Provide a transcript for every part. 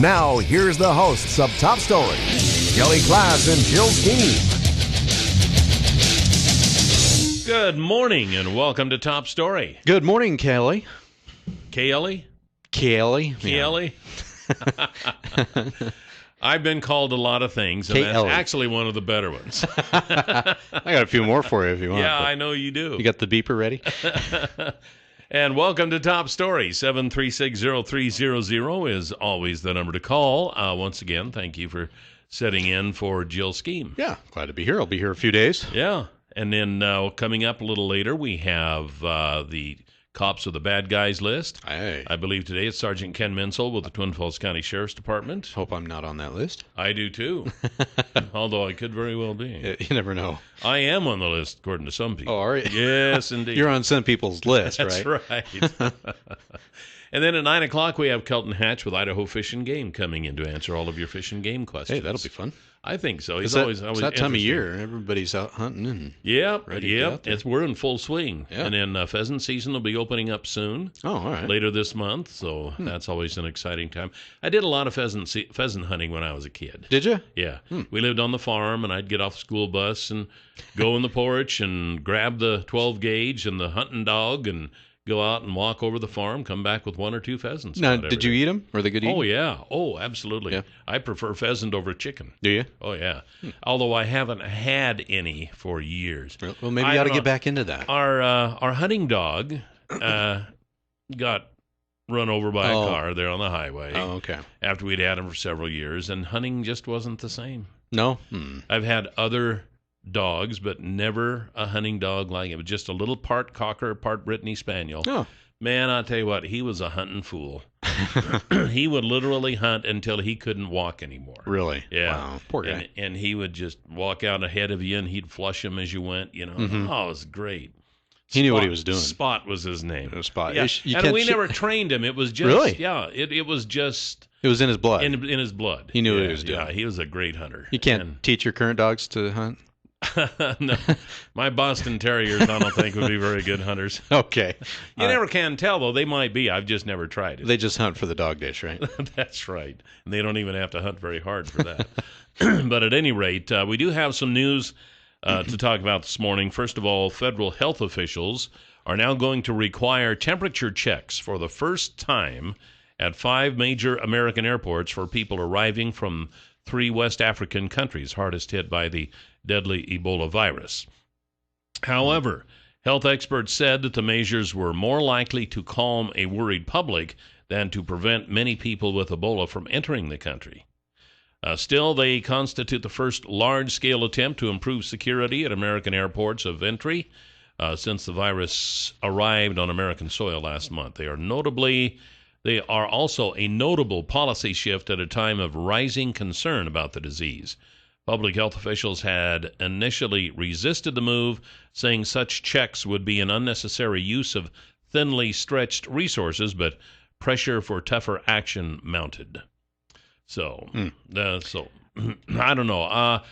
Now, here's the hosts of Top Story, Kelly Klass and Jill Skeen. Good morning and welcome to Top Story. Good morning, Kelly. Kelly? Kelly. Kelly? I've been called a lot of things, and that's actually one of the better ones. I got a few more for you if you want. Yeah, I know you do. You got the beeper ready? And welcome to Top Story. 7360300 is always the number to call. Once again, thank you for sitting in for Jill Skeen. Yeah, glad to be here. I'll be here a few days. Yeah, and then coming up a little later, we have the Cops of the Bad Guys list. Hey. I believe today it's Sergeant Ken Menzel with the Twin Falls County Sheriff's Department. Hope I'm not on that list. I do too, although I could very well be. You never know. I am on the list, according to some people. Oh, are you? Yes, indeed. You're on some people's list, That's right. And then at 9 o'clock, we have Kelton Hatch with Idaho Fish and Game coming in to answer all of your fish and game questions. Hey, that'll be fun. I think so. It's that time of year. Everybody's out hunting and ready to get out there. We're in full swing. Yeah. And then pheasant season will be opening up soon. Oh, all right. Later this month, so that's always an exciting time. I did a lot of pheasant hunting when I was a kid. Did you? Yeah. We lived on the farm, and I'd get off the school bus and go in the porch and grab the 12 gauge and the hunting dog and go out and walk over the farm, come back with one or two pheasants. Now, did you eat them? Were they good to eat? Oh, yeah. Oh, absolutely. Yeah. I prefer pheasant over chicken. Do you? Oh, yeah. Although I haven't had any for years. Well, maybe you ought to get back into that. Our hunting dog got run over by a car there on the highway. Oh, okay. After we'd had him for several years, and hunting just wasn't the same. No? I've had other dogs, but never a hunting dog like it. It was just a little part Cocker, part Brittany Spaniel. Oh. Man, I'll tell you what, he was a hunting fool. He would literally hunt until he couldn't walk anymore. Really? Yeah. Wow. Poor guy. And he would just walk out ahead of you, and he'd flush him as you went, you know. Oh, it was great. He knew what he was doing. Spot was his name. Spot. Yeah. And we never trained him. It was just... Really? Yeah. It was just... It was in his blood. In his blood. He knew what he was doing. Yeah, he was a great hunter. You can't teach your current dogs to hunt? No, my Boston Terriers, I don't think, would be very good hunters. Okay. You never can tell, though. They might be. I've just never tried it. They just hunt for the dog dish, right? That's right. And they don't even have to hunt very hard for that. But at any rate, we do have some news to talk about this morning. First of all, federal health officials are now going to require temperature checks for the first time at 5 major American airports for people arriving from 3 West African countries hardest hit by the deadly Ebola virus. However, health experts said that the measures were more likely to calm a worried public than to prevent many people with Ebola from entering the country. Still, they constitute the first large-scale attempt to improve security at American airports of entry since the virus arrived on American soil last month. They are also a notable policy shift at a time of rising concern about the disease. Public health officials had initially resisted the move, saying such checks would be an unnecessary use of thinly stretched resources, but pressure for tougher action mounted. So I don't know. I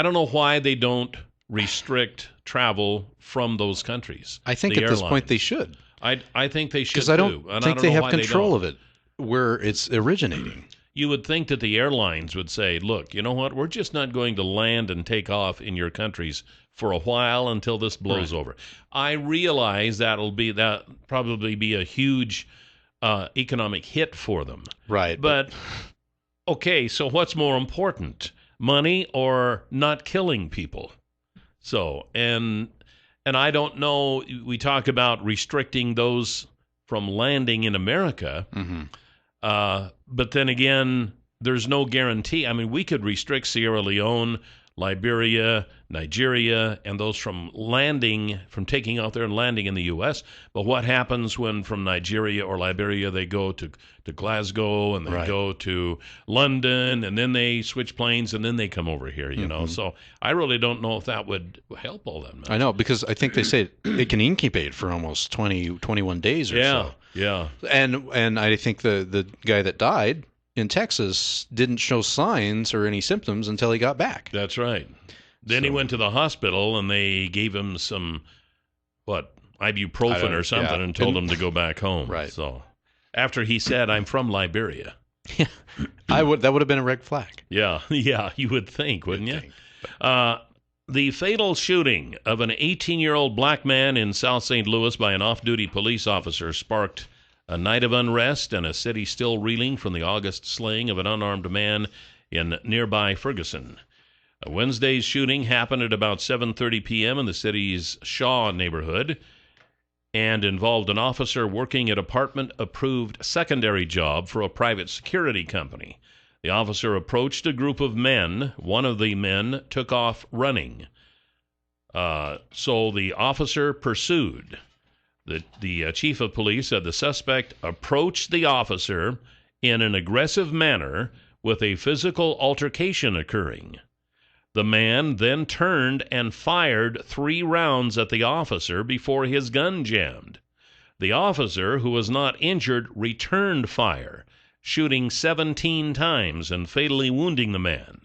don't know why they don't restrict travel from those countries. I think at this point they should. I think they should, because I don't think they have control of it where it's originating. You would think that the airlines would say, look, you know what, we're just not going to land and take off in your countries for a while until this blows over. I realize that'll probably be a huge economic hit for them. Right. But, okay, so what's more important, money or not killing people? So, and I don't know, we talk about restricting those from landing in America, but then again, there's no guarantee. I mean, we could restrict Sierra Leone, Liberia, Nigeria, and those from taking off there and landing in the U.S., but what happens when from Nigeria or Liberia they go to Glasgow and they go to London and then they switch planes and then they come over here, you know? So I really don't know if that would help all that much. I know, because I think they say it can incubate for almost 21 days or so. Yeah. And I think the guy that died in Texas didn't show signs or any symptoms until he got back. That's right. Then he went to the hospital and they gave him some, ibuprofen or something and told him to go back home. Right. So after he said, I'm from Liberia. Yeah. That would have been a red flag. Yeah, you would think, wouldn't you? Think. The fatal shooting of an 18-year-old black man in South St. Louis by an off-duty police officer sparked a night of unrest and a city still reeling from the August slaying of an unarmed man in nearby Ferguson. Wednesday's shooting happened at about 7:30 p.m. in the city's Shaw neighborhood and involved an officer working at apartment-approved secondary job for a private security company. The officer approached a group of men. One of the men took off running. So the officer pursued. The chief of police said the suspect approached the officer in an aggressive manner with a physical altercation occurring. The man then turned and fired 3 rounds at the officer before his gun jammed. The officer, who was not injured, returned fire, shooting 17 times and fatally wounding the man.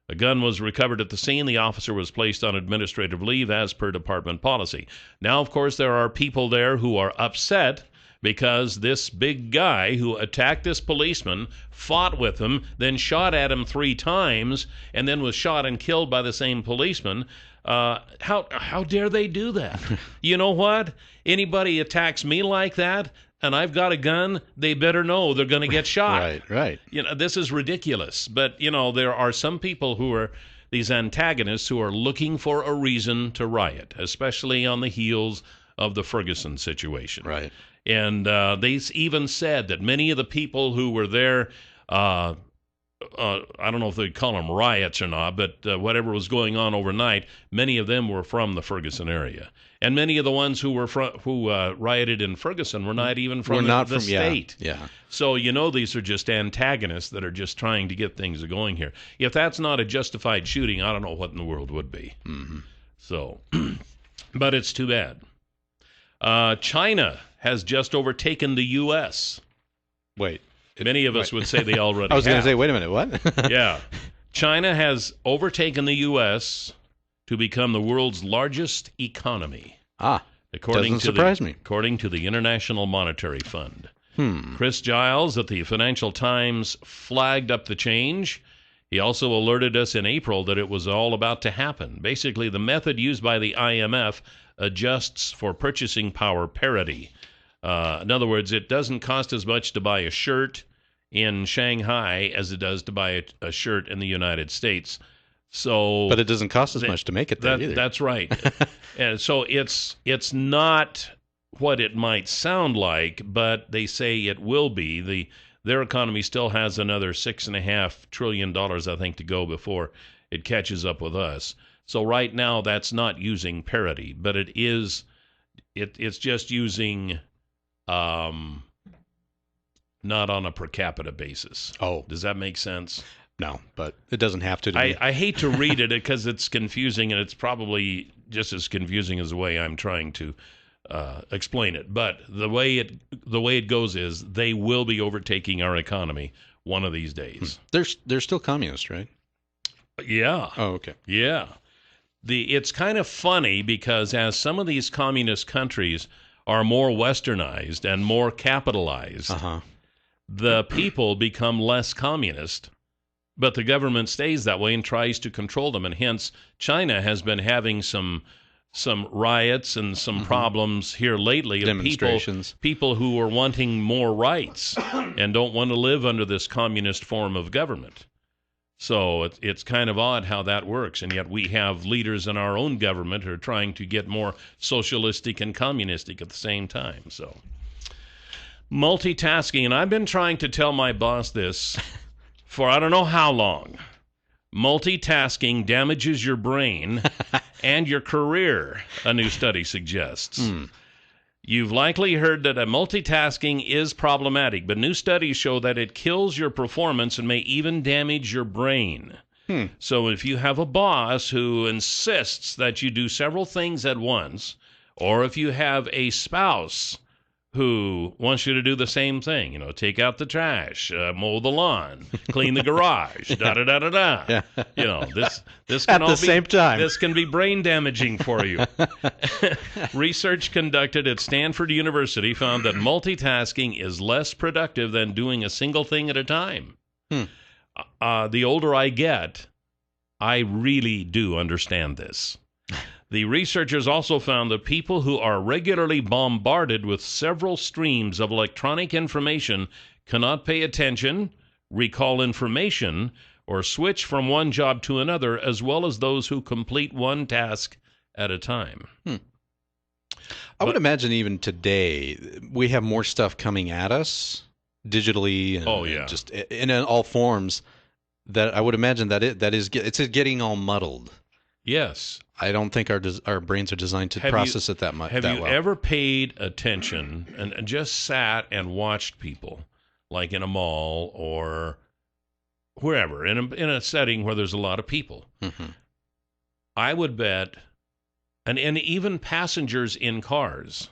A gun was recovered at the scene. The officer was placed on administrative leave as per department policy. Now, of course, there are people there who are upset because this big guy who attacked this policeman fought with him, then shot at him 3 times, and then was shot and killed by the same policeman. How dare they do that? You know what? Anybody attacks me like that, and I've got a gun, they better know they're going to get shot. Right. You know, this is ridiculous. But, you know, there are some people who are these antagonists who are looking for a reason to riot, especially on the heels of the Ferguson situation. Right. And they even said that many of the people who were there, I don't know if they call them riots or not, but whatever was going on overnight, many of them were from the Ferguson area. And many of the ones who rioted in Ferguson were not even from the state. Yeah. So, you know, these are just antagonists that are just trying to get things going here. If that's not a justified shooting, I don't know what in the world would be. Mm-hmm. So, but it's too bad. China has just overtaken the U.S. Wait. Many of us would say they already have. I was going to say, wait a minute, what? Yeah. China has overtaken the U.S. to become the world's largest economy. Doesn't surprise me. According to the International Monetary Fund. Chris Giles at the Financial Times flagged up the change. He also alerted us in April that it was all about to happen. Basically, the method used by the IMF adjusts for purchasing power parity. In other words, it doesn't cost as much to buy a shirt in Shanghai as it does to buy a shirt in the United States. But it doesn't cost as much to make it there either. That's right. And so it's not what it might sound like, but they say it will be. Their economy still has another $6.5 trillion, I think, to go before it catches up with us. So right now, that's not using parity, but it's just using not on a per capita basis. Oh. Does that make sense? No, but it doesn't have to. I hate to read it because it's confusing, and it's probably just as confusing as the way I'm trying to explain it. But the way it goes is they will be overtaking our economy one of these days. They're still communist, right? Yeah. Oh, okay. Yeah. It's kind of funny because as some of these communist countries are more westernized and more capitalized, the people become less communist, but the government stays that way and tries to control them. And hence, China has been having some riots and some problems here lately. Demonstrations. People who are wanting more rights and don't want to live under this communist form of government. So it's kind of odd how that works, and yet we have leaders in our own government who are trying to get more socialistic and communistic at the same time. So multitasking, and I've been trying to tell my boss this for I don't know how long. Multitasking damages your brain and your career, a new study suggests. You've likely heard that multitasking is problematic, but new studies show that it kills your performance and may even damage your brain. So if you have a boss who insists that you do several things at once, or if you have a spouse who wants you to do the same thing, take out the trash, mow the lawn, clean the garage, da-da-da-da-da. Yeah. This can at the same time. This can be brain damaging for you. Research conducted at Stanford University found that multitasking is less productive than doing a single thing at a time. the older I get, I really do understand this. The researchers also found that people who are regularly bombarded with several streams of electronic information cannot pay attention, recall information, or switch from one job to another, as well as those who complete one task at a time. I would imagine even today we have more stuff coming at us digitally and, and just in all forms that I would imagine that it's getting all muddled. Yes. I don't think our brains are designed to process it that much. Have you ever paid attention and just sat and watched people, like in a mall or wherever, in a setting where there's a lot of people? Mm-hmm. I would bet, and even passengers in cars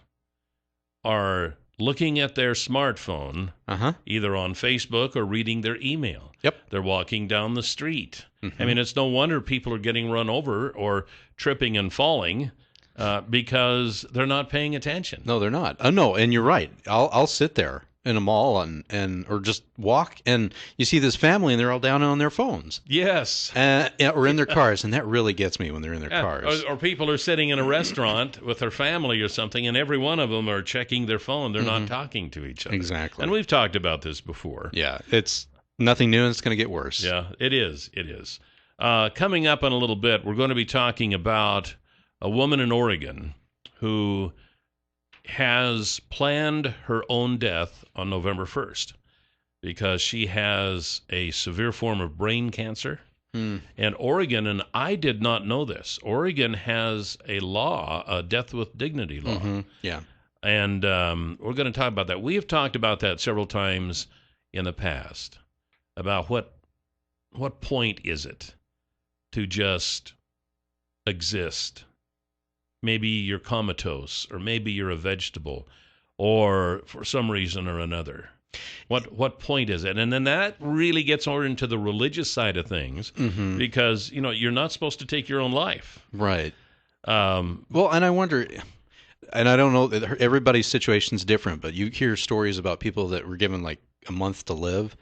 are looking at their smartphone, either on Facebook or reading their email. Yep. They're walking down the street. Mm-hmm. I mean, it's no wonder people are getting run over or tripping and falling because they're not paying attention. No, they're not. No, and you're right. I'll sit there in a mall and or just walk, and you see this family and they're all down on their phones. Yes. Or in their cars, and that really gets me when they're in their cars. Or people are sitting in a restaurant with their family or something, and every one of them are checking their phone. They're not talking to each other. Exactly. And we've talked about this before. Yeah, it's nothing new, and it's going to get worse. Yeah, it is. It is. Coming up in a little bit, we're going to be talking about a woman in Oregon who has planned her own death on November 1st because she has a severe form of brain cancer. And Oregon, and I did not know this, Oregon has a law, a death with dignity law. Mm-hmm. Yeah. And we're going to talk about that. We have talked about that several times in the past, about what point is it to just exist. Maybe you're comatose, or maybe you're a vegetable, or for some reason or another. What point is it? And then that really gets over into the religious side of things, because you're not supposed to take your own life. Right. Well, and I wonder, and I don't know, everybody's situation's different, but you hear stories about people that were given like a month to live,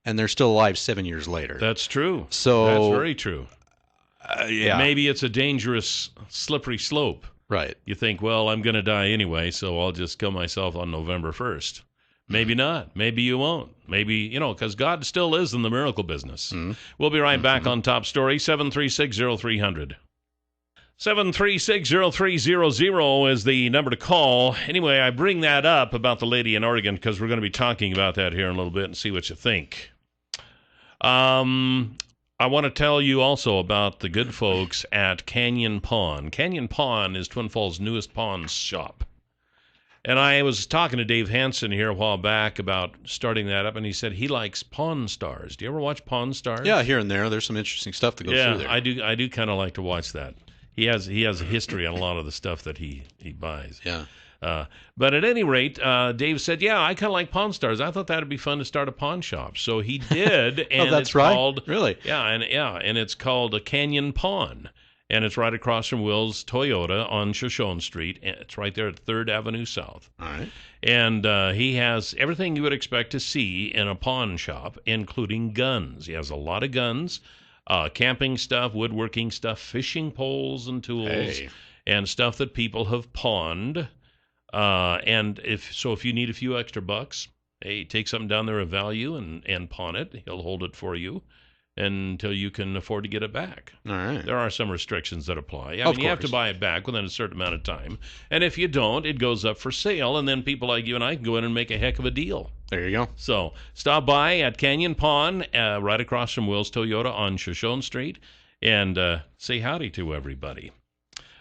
and they're still alive 7 years later. That's true. So that's very true. Yeah. Maybe it's a dangerous, slippery slope. Right. You think, well, I'm going to die anyway, so I'll just kill myself on November 1st. Maybe not. Maybe you won't. Maybe, because God still is in the miracle business. We'll be right back on Top Story, 736-0300. 736-0300 is the number to call. Anyway, I bring that up about the lady in Oregon because we're going to be talking about that here in a little bit and see what you think. I want to tell you also about the good folks at Canyon Pawn. Canyon Pawn is Twin Falls' newest pawn shop. And I was talking to Dave Hansen here a while back about starting that up, and he said he likes Pawn Stars. Do you ever watch Pawn Stars? Yeah, here and there. There's some interesting stuff to go through there. I do kind of like to watch that. He has a history on a lot of the stuff that he buys. Yeah. But at any rate, Dave said, yeah, I kind of like Pawn Stars. I thought that would be fun to start a pawn shop. So he did. And that's it's right? Called, really? Yeah, and it's called a Canyon Pawn. And it's right across from Will's Toyota on Shoshone Street. It's right there at 3rd Avenue South. All right. And he has everything you would expect to see in a pawn shop, including guns. He has a lot of guns, camping stuff, woodworking stuff, fishing poles and tools, and stuff that people have pawned. And if you need a few extra bucks, hey, take something down there of value and pawn it. He'll hold it for you until you can afford to get it back. All right. There are some restrictions that apply. I mean, you have to buy it back within a certain amount of time. And if you don't, it goes up for sale, and then people like you and I can go in and make a heck of a deal. There you go. So stop by at Canyon Pawn, right across from Will's Toyota on Shoshone Street, and say howdy to everybody.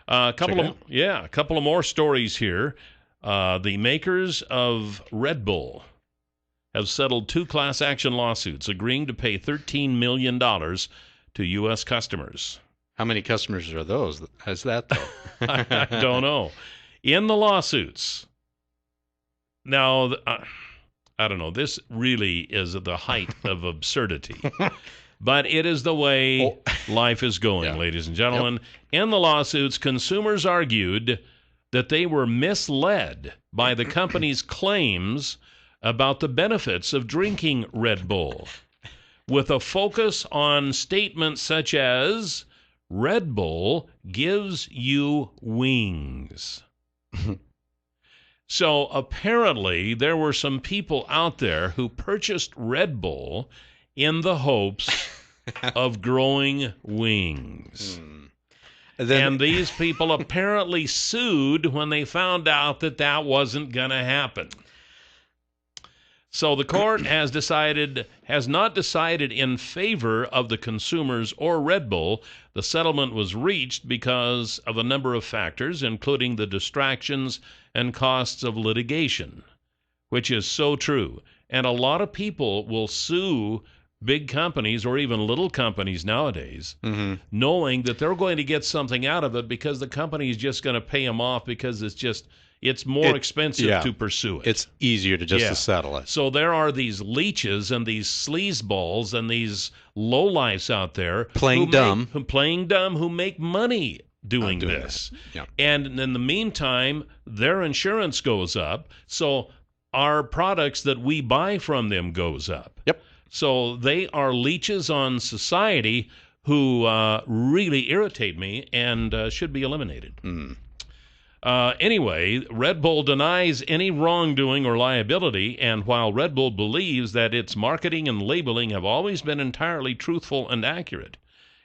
A couple of more stories here. The makers of Red Bull have settled 2 class action lawsuits, agreeing to pay $13 million to U.S. customers. How many customers are those? Is that, though? I don't know. In the lawsuits, now, I don't know, this really is at the height of absurdity. But it is the way life is going, ladies and gentlemen. Yep. In the lawsuits, consumers argued that they were misled by the company's claims about the benefits of drinking Red Bull. with a focus on statements such as, Red Bull gives you wings. So apparently there were some people out there who purchased Red Bull in the hopes of growing wings. And these people apparently sued when they found out that that wasn't going to happen. So the court has not decided in favor of the consumers or Red Bull. The settlement was reached because of a number of factors, including the distractions and costs of litigation, which is so true. And a lot of people will sue big companies or even little companies nowadays, knowing that they're going to get something out of it because the company is just going to pay them off because it's more expensive to pursue it. It's easier to just to settle it. So there are these leeches and these sleazeballs and these lowlifes out there playing dumb, who make money doing this. Yeah. And in the meantime, their insurance goes up, so our products that we buy from them goes up. Yep. So they are leeches on society who really irritate me and should be eliminated. Anyway, Red Bull denies any wrongdoing or liability, and while Red Bull believes that its marketing and labeling have always been entirely truthful and accurate,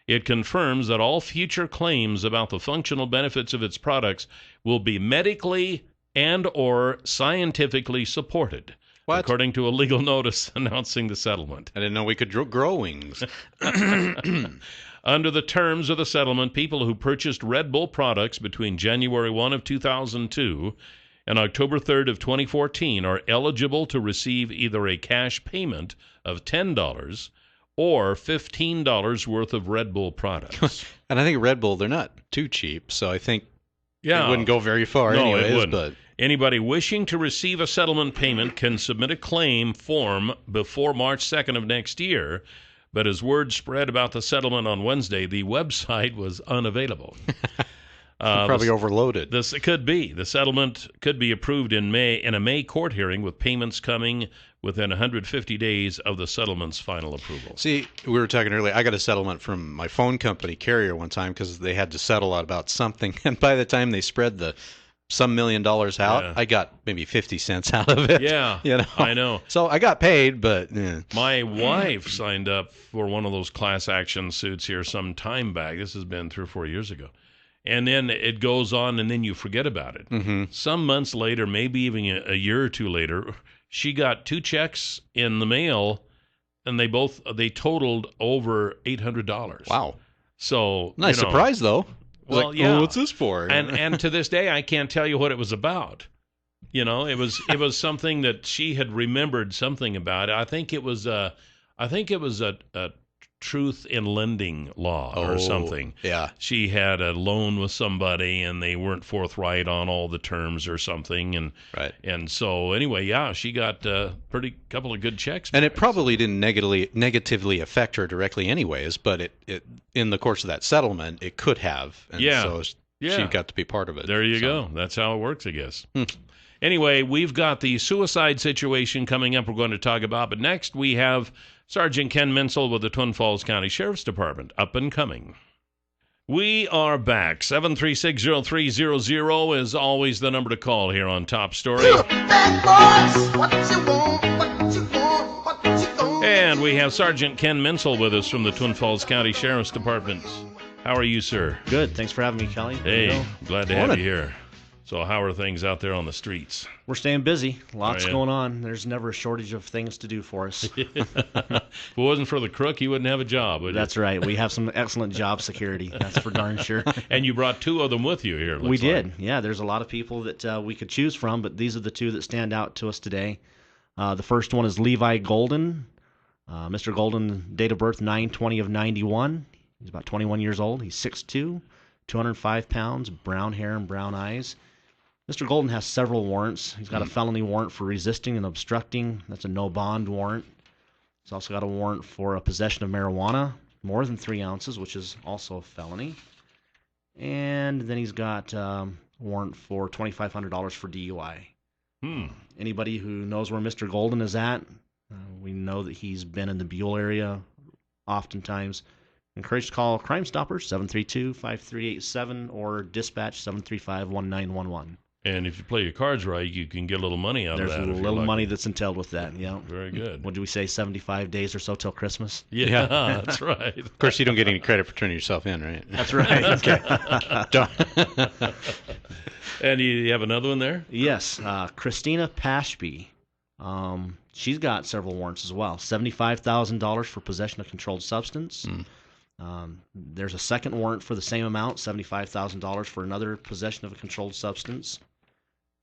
it confirms that all future claims about the functional benefits of its products will be medically and or scientifically supported. What? According to a legal notice announcing the settlement. I didn't know we could grow wings. Under the terms of the settlement, people who purchased Red Bull products between January 1 of 2002 and October 3rd of 2014 are eligible to receive either a cash payment of $10 or $15 worth of Red Bull products. And I think Red Bull, they're not too cheap, so I think it wouldn't go very far anyways. It wouldn't. But anybody wishing to receive a settlement payment can submit a claim form before March 2nd of next year. But as word spread about the settlement on Wednesday, the website was unavailable. Probably overloaded. It could be. The settlement could be approved in a May court hearing, with payments coming within 150 days of the settlement's final approval. See, we were talking earlier. I got a settlement from my phone company carrier one time because they had to settle out about something. And by the time they spread the some $1 million out, I got maybe 50 cents out of it. Yeah, I know. So I got paid, but my wife signed up for one of those class action suits here some time back. This has been 3 or 4 years ago. And then it goes on, and then you forget about it. Some months later, maybe even a year or two later, she got 2 checks in the mail, and they totaled over $800. Wow. So nice surprise, though. Well, what's this for? And to this day, I can't tell you what it was about. It was something that she had remembered something about. I think it was a truth in lending law or something. Yeah. She had a loan with somebody, and they weren't forthright on all the terms or something. And so anyway, she got a couple of good checks. And it probably didn't negatively affect her directly anyways, but it in the course of that settlement, it could have. And so she got to be part of it. There you go. That's how it works, I guess. Anyway, we've got the suicide situation coming up we're going to talk about, but next we have Sergeant Ken Menzel with the Twin Falls County Sheriff's Department, up and coming. We are back. 7360300 is always the number to call here on Top Story. And we have Sergeant Ken Menzel with us from the Twin Falls County Sheriff's Department. How are you, sir? Good. Thanks for having me, Kelly. Hey, glad to have you here. So how are things out there on the streets? We're staying busy. Lots going on. There's never a shortage of things to do for us. If it wasn't for the crook, you wouldn't have a job, would you? That's right. We have some excellent job security. That's for darn sure. And you brought 2 of them with you here. We did. Yeah, there's a lot of people that we could choose from, but these are the 2 that stand out to us today. The first one is Levi Golden. Mr. Golden, date of birth 9/20 of 91. He's about 21 years old. He's 6'2", 205 pounds, brown hair and brown eyes. Mr. Golden has several warrants. He's got a felony warrant for resisting and obstructing. That's a no-bond warrant. He's also got a warrant for a possession of marijuana, more than 3 ounces, which is also a felony. And then he's got a warrant for $2,500 for DUI. Anybody who knows where Mr. Golden is at, we know that he's been in the Buell area oftentimes. Encouraged to call Crime Stoppers, 732-5387, or dispatch 735-1911. And if you play your cards right, you can get a little money out of that. There's a little money that's entailed with that, yeah. Very good. What do we say, 75 days or so till Christmas? Yeah, that's right. Of course, you don't get any credit for turning yourself in, right? That's right. Okay. And you have another one there? Yes, Christina Pashby. She's got several warrants as well. $75,000 for possession of controlled substance. There's a second warrant for the same amount, $75,000 for another possession of a controlled substance.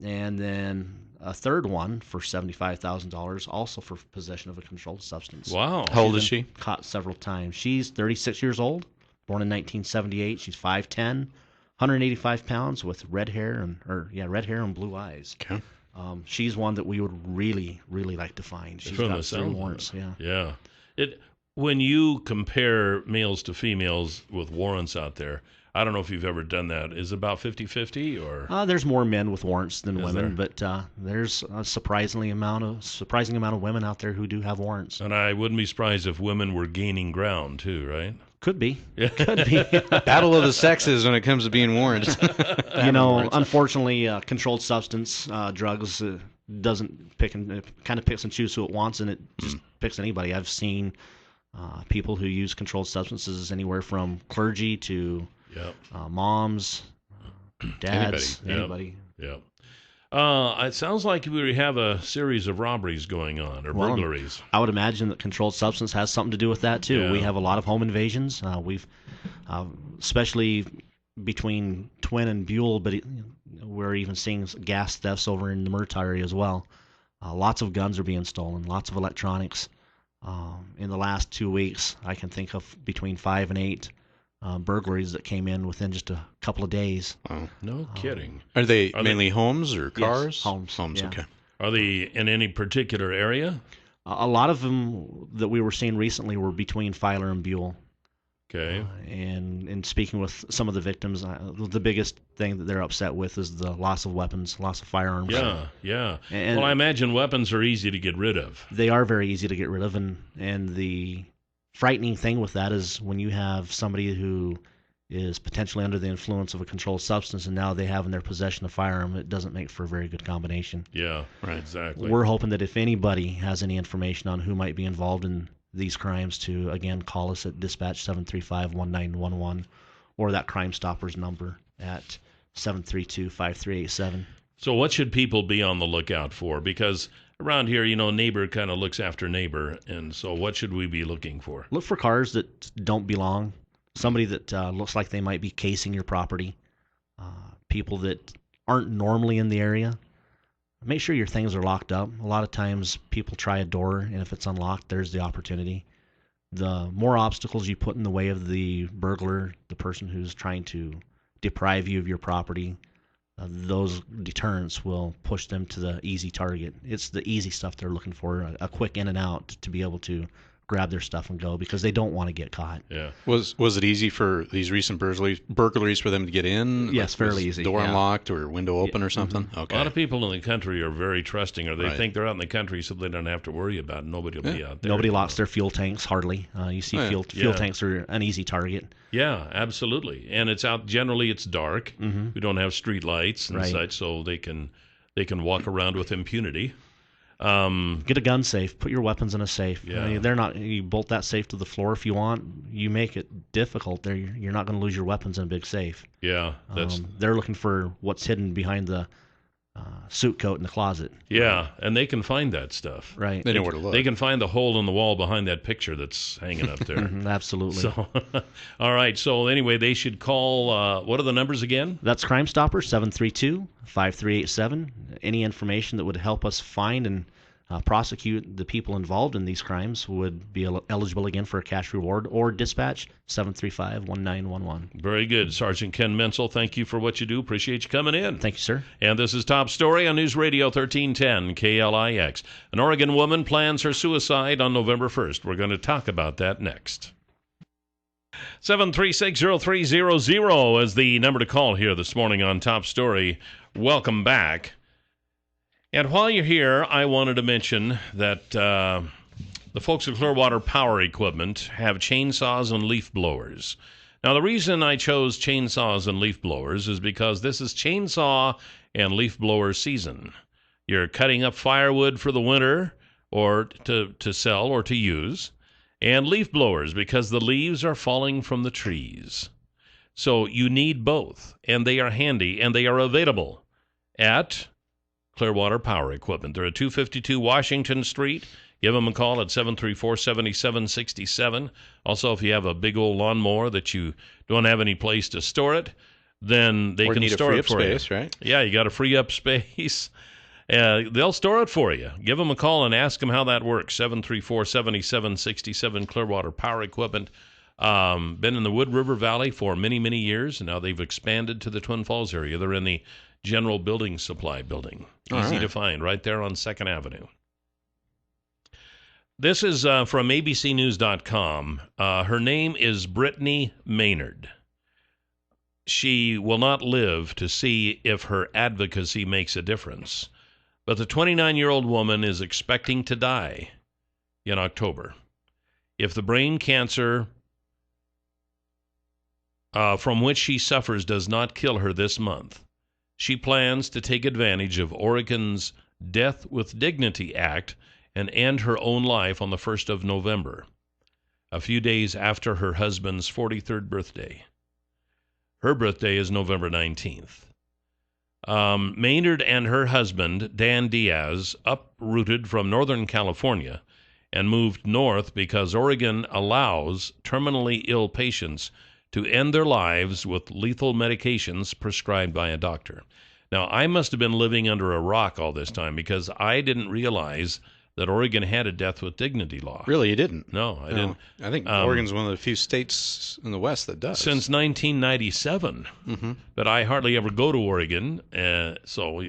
And then a third one for $75,000, also for possession of a controlled substance. Wow. How old is she? Caught several times. She's 36 years old, born in 1978. She's 5'10", 185 pounds, with red hair and blue eyes. Okay. She's one that we would really, really like to find. She's got 3 warrants. Yeah. When you compare males to females with warrants out there, I don't know if you've ever done that. Is it about 50-50 or? There's more men with warrants than women, but there's a surprising amount of women out there who do have warrants. And I wouldn't be surprised if women were gaining ground too, right? Could be. Yeah. Could be. Battle of the sexes when it comes to being warrants. Unfortunately, controlled substance drugs doesn't kind of picks and chooses who it wants, and it just picks anybody. I've seen people who use controlled substances anywhere from clergy to moms, dads, anybody. Yeah. It sounds like we have a series of robberies going on, or burglaries. I would imagine that controlled substance has something to do with that, too. Yeah. We have a lot of home invasions. We've, especially between Twin and Buell, but we're even seeing gas thefts over in the Murtaugh area as well. Lots of guns are being stolen, lots of electronics. In the last 2 weeks, I can think of between 5 and 8 burglaries that came in within just a couple of days. Oh, no kidding. Are they mainly homes or cars? Yes, homes. Homes, yeah. okay. Are they in any particular area? A lot of them that we were seeing recently were between Filer and Buell. Okay. And in speaking with some of the victims, the biggest thing that they're upset with is the loss of weapons, loss of firearms. Yeah. And well, I imagine weapons are easy to get rid of. They are very easy to get rid of, and the frightening thing with that is when you have somebody who is potentially under the influence of a controlled substance and now they have in their possession a firearm, it doesn't make for a very good combination. Yeah, right. Exactly. We're hoping that if anybody has any information on who might be involved in these crimes, to again call us at dispatch 735-1911 or that Crime Stoppers number at 732-5387. So what should people be on the lookout for? Because around here, neighbor kind of looks after neighbor, and so what should we be looking for? Look for cars that don't belong. Somebody that looks like they might be casing your property. People that aren't normally in the area. Make sure your things are locked up. A lot of times people try a door, and if it's unlocked, there's the opportunity. The more obstacles you put in the way of the burglar, the person who's trying to deprive you of your property, those deterrents will push them to the easy target. It's the easy stuff they're looking for, a quick in and out to be able to grab their stuff and go, because they don't want to get caught. Yeah. Was it easy for these recent burglaries for them to get in? Yes, fairly easy. Door unlocked or window open or something? Mm-hmm. Okay. A lot of people in the country are very trusting, or they Right. think they're out in the country so they don't have to worry about it. Nobody will be out there. Nobody locks their fuel tanks, hardly. You see fuel tanks are an easy target. Yeah, absolutely. And it's out, generally it's dark. Mm-hmm. We don't have street lights and Right. such, so they can walk around with impunity. Get a gun safe. Put your weapons in a safe. Yeah. You bolt that safe to the floor if you want. You make it difficult. You're not going to lose your weapons in a big safe. Yeah, They're looking for what's hidden behind the suit coat in the closet. yeah, and they can find that stuff. Right. They know where to look. They can find the hole in the wall behind that picture that's hanging up there. Mhm, absolutely. So, all right. So anyway, they should call. What are the numbers again? That's Crime Stoppers, 732-5387. Any information that would help us find and prosecute the people involved in these crimes would be eligible again for a cash reward, or dispatch 735-1911. Very good, Sergeant Ken Menzel. Thank you for what you do. Appreciate you coming in. Thank you, sir. And this is Top Story on News Radio 1310 KLIX. An Oregon woman plans her suicide on November 1st. We're going to talk about that next. 7360300 is the number to call here this morning on Top Story. Welcome back. And while you're here, I wanted to mention that The folks at Clearwater Power Equipment have chainsaws and leaf blowers. Now, the reason I chose chainsaws and leaf blowers is because this is chainsaw and leaf blower season. You're cutting up firewood for the winter or to sell or to use, and leaf blowers because the leaves are falling from the trees. So you need both, and they are handy, and they are available at Clearwater Power Equipment. They're at 252 Washington Street. Give them a call at 734-7767. Also, if you have a big old lawnmower that you don't have any place to store it, then they can store it for you. Space, right? Yeah, you got to free up space. They'll store it for you. Give them a call and ask them how that works. 734-7767, Clearwater Power Equipment. Been in the Wood River Valley for many, many years, and now they've expanded to the Twin Falls area. They're in the General Building Supply building. Easy to find, right there on 2nd Avenue. This is from abcnews.com. Her name is Brittany Maynard. She will not live to see if her advocacy makes a difference. But the 29-year-old woman is expecting to die in October. If the brain cancer from which she suffers does not kill her this month, she plans to take advantage of Oregon's Death with Dignity Act and end her own life on the 1st of November, a few days after her husband's 43rd birthday. Her birthday is November 19th. Maynard and her husband, Dan Diaz, uprooted from Northern California and moved north because Oregon allows terminally ill patients to end their lives with lethal medications prescribed by a doctor. Now, I must have been living under a rock all this time because I didn't realize that Oregon had a death with dignity law. Really, you didn't? No, I didn't. I think Oregon's one of the few states in the West that does. Since 1997. Mm-hmm. But I hardly ever go to Oregon, so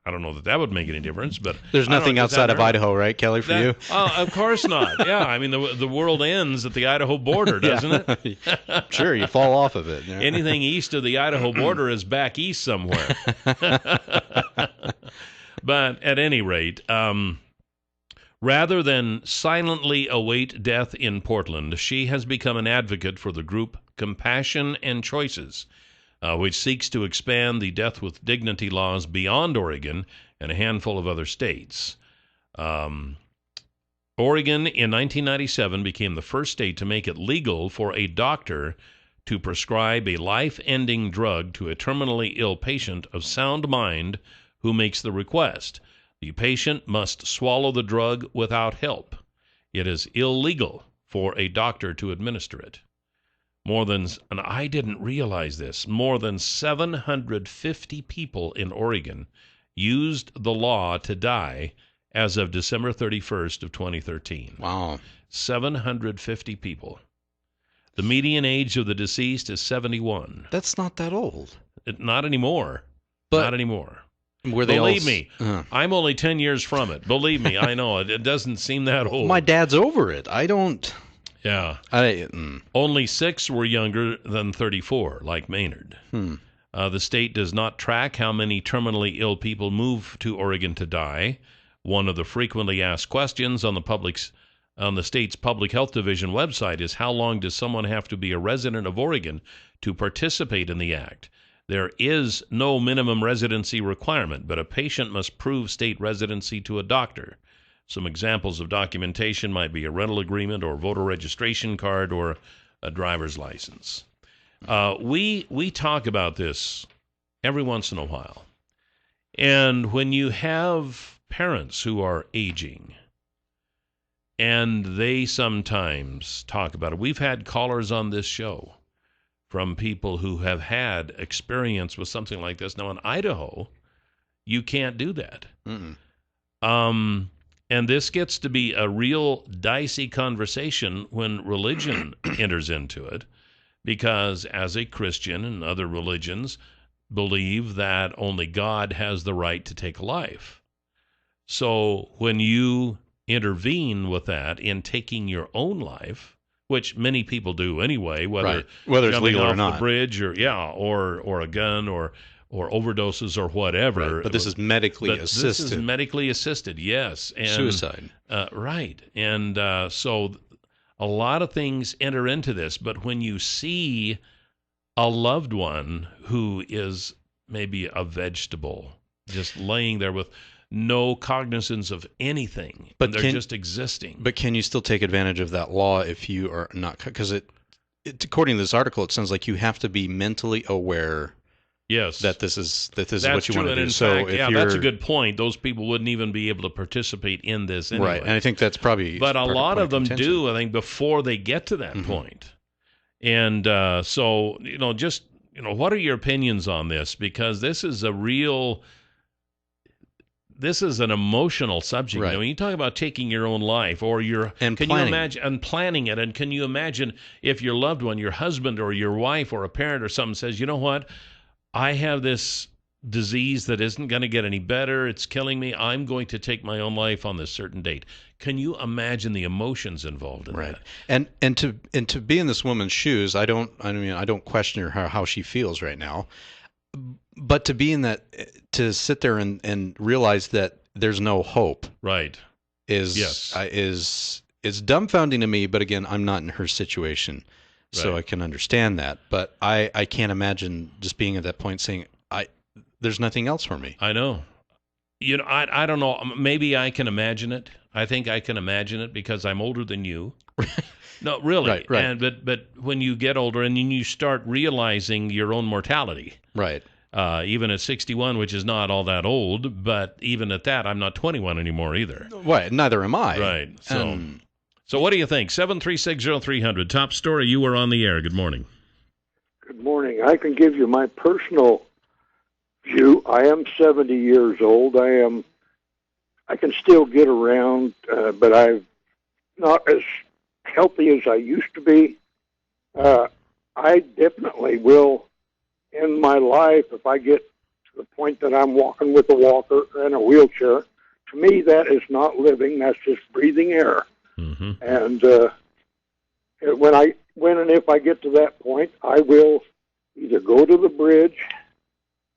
I don't know that would make any difference. But there's nothing outside of Idaho, right, Kelly, for you? Of course not. Yeah, I mean, the world ends at the Idaho border, doesn't it? Sure, you fall off of it. Yeah. Anything east of the Idaho border is back east somewhere. But at any rate, rather than silently await death in Portland, she has become an advocate for the group Compassion and Choices, which seeks to expand the death with dignity laws beyond Oregon and a handful of other states. Oregon in 1997 became the first state to make it legal for a doctor to prescribe a life-ending drug to a terminally ill patient of sound mind who makes the request. The patient must swallow the drug without help. It is illegal for a doctor to administer it. And I didn't realize this, more than 750 people in Oregon used the law to die as of December 31st of 2013. Wow. 750 people. The median age of the deceased is 71. That's not that old. Not anymore. Not anymore. Believe me, I'm only 10 years from it. Believe me, I know. It doesn't seem that old. My dad's over it. I don't... Yeah. Only 6 were younger than 34, like Maynard. The state does not track how many terminally ill people move to Oregon to die. One of the frequently asked questions on the state's Public Health Division website is how long does someone have to be a resident of Oregon to participate in the act? There is no minimum residency requirement, but a patient must prove state residency to a doctor. Some examples of documentation might be a rental agreement or voter registration card or a driver's license. We talk about this every once in a while. And when you have parents who are aging, and they sometimes talk about it, we've had callers on this show from people who have had experience with something like this. Now, in Idaho, you can't do that. And this gets to be a real dicey conversation when religion enters into it, because as a Christian and other religions believe that only God has the right to take life. So when you intervene with that in taking your own life, which many people do anyway, whether it's legal off or not, the bridge or a gun or overdoses or whatever. Right, but this is medically assisted. This is medically assisted, yes. And, suicide. Right. And so a lot of things enter into this. But when you see a loved one who is maybe a vegetable, just laying there with no cognizance of anything, but they're just existing. But can you still take advantage of that law if you are not? Because according to this article, it sounds like you have to be mentally aware. Yes, that this is what you want to do. So that's a good point. Those people wouldn't even be able to participate in this anyway. Right, and I think that's probably. But a lot of them do. I think before they get to that point, and so just what are your opinions on this? Because this is an emotional subject. Right. When you talk about taking your own life, or you imagine and planning it, and can you imagine if your loved one, your husband or your wife or a parent or someone says, you know what, I have this disease that isn't going to get any better. It's killing me. I'm going to take my own life on this certain date. Can you imagine the emotions involved in that? And to be in this woman's shoes, I don't question her how she feels right now. But to be in that, to sit there and realize that there's no hope, right, is dumbfounding to me. But again, I'm not in her situation, so I can understand that. But I can't imagine just being at that point saying, there's nothing else for me. I know. I don't know. Maybe I can imagine it. I think I can imagine it because I'm older than you. No, really. Right. And but when you get older and then you start realizing your own mortality. Right. Even at 61, which is not all that old, but even at that, I'm not 21 anymore either. Right. Neither am I. Right. So what do you think? 7360300. Top story. You were on the air. Good morning. Good morning. I can give you my personal view. I am 70 years old. I can still get around, but I'm not as healthy as I used to be. I definitely will end my life if I get to the point that I'm walking with a walker and a wheelchair. To me, that is not living. That's just breathing air. Mm-hmm. And when and if I get to that point, I will either go to the bridge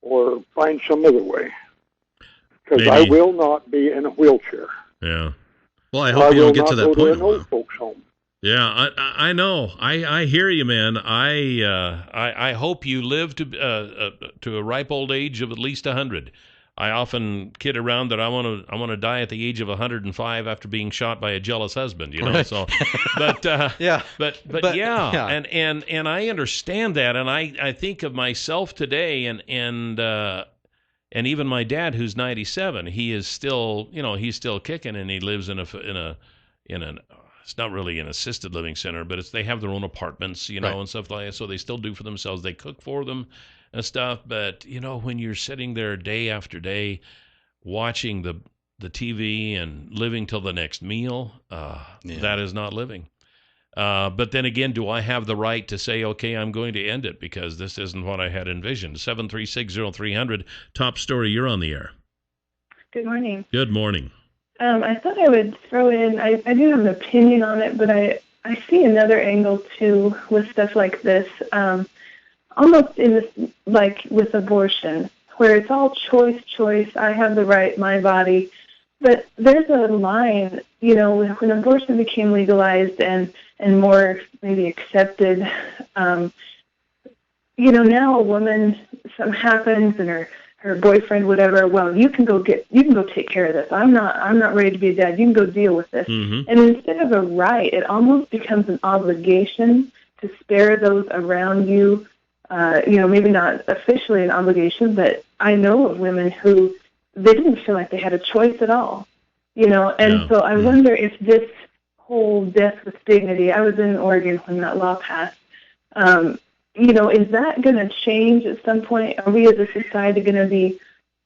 or find some other way. Because I will not be in a wheelchair. Yeah. Well, I hope you don't get to that point. I will not go to an old folks' home. Yeah, I know. I hear you, man. I hope you live to a ripe old age of at least 100. I often kid around that I want to die at the age of 105 after being shot by a jealous husband. Right. So, but yeah, but yeah. And I understand that, and I think of myself today, and even my dad, who's 97, he is still he's still kicking, and he lives in an it's not really an assisted living center, but they have their own apartments, right, and stuff like that. So they still do for themselves. They cook for them and stuff. But, when you're sitting there day after day watching the TV and living till the next meal, that is not living. But then again, do I have the right to say, okay, I'm going to end it because this isn't what I had envisioned? 7360300, top story, you're on the air. Good morning. Good morning. I thought I would throw in, I do have an opinion on it, but I see another angle too with stuff like this, almost in this, like with abortion, where it's all choice, I have the right, my body. But there's a line, when abortion became legalized and more maybe accepted, now a woman, something happens and her boyfriend, whatever, well, you can go take care of this. I'm not ready to be a dad. You can go deal with this. Mm-hmm. And instead of a right, it almost becomes an obligation to spare those around you. Maybe not officially an obligation, but I know of women who they didn't feel like they had a choice at all. So I wonder if this whole death with dignity, I was in Oregon when that law passed, is that going to change at some point? Are we as a society going to be,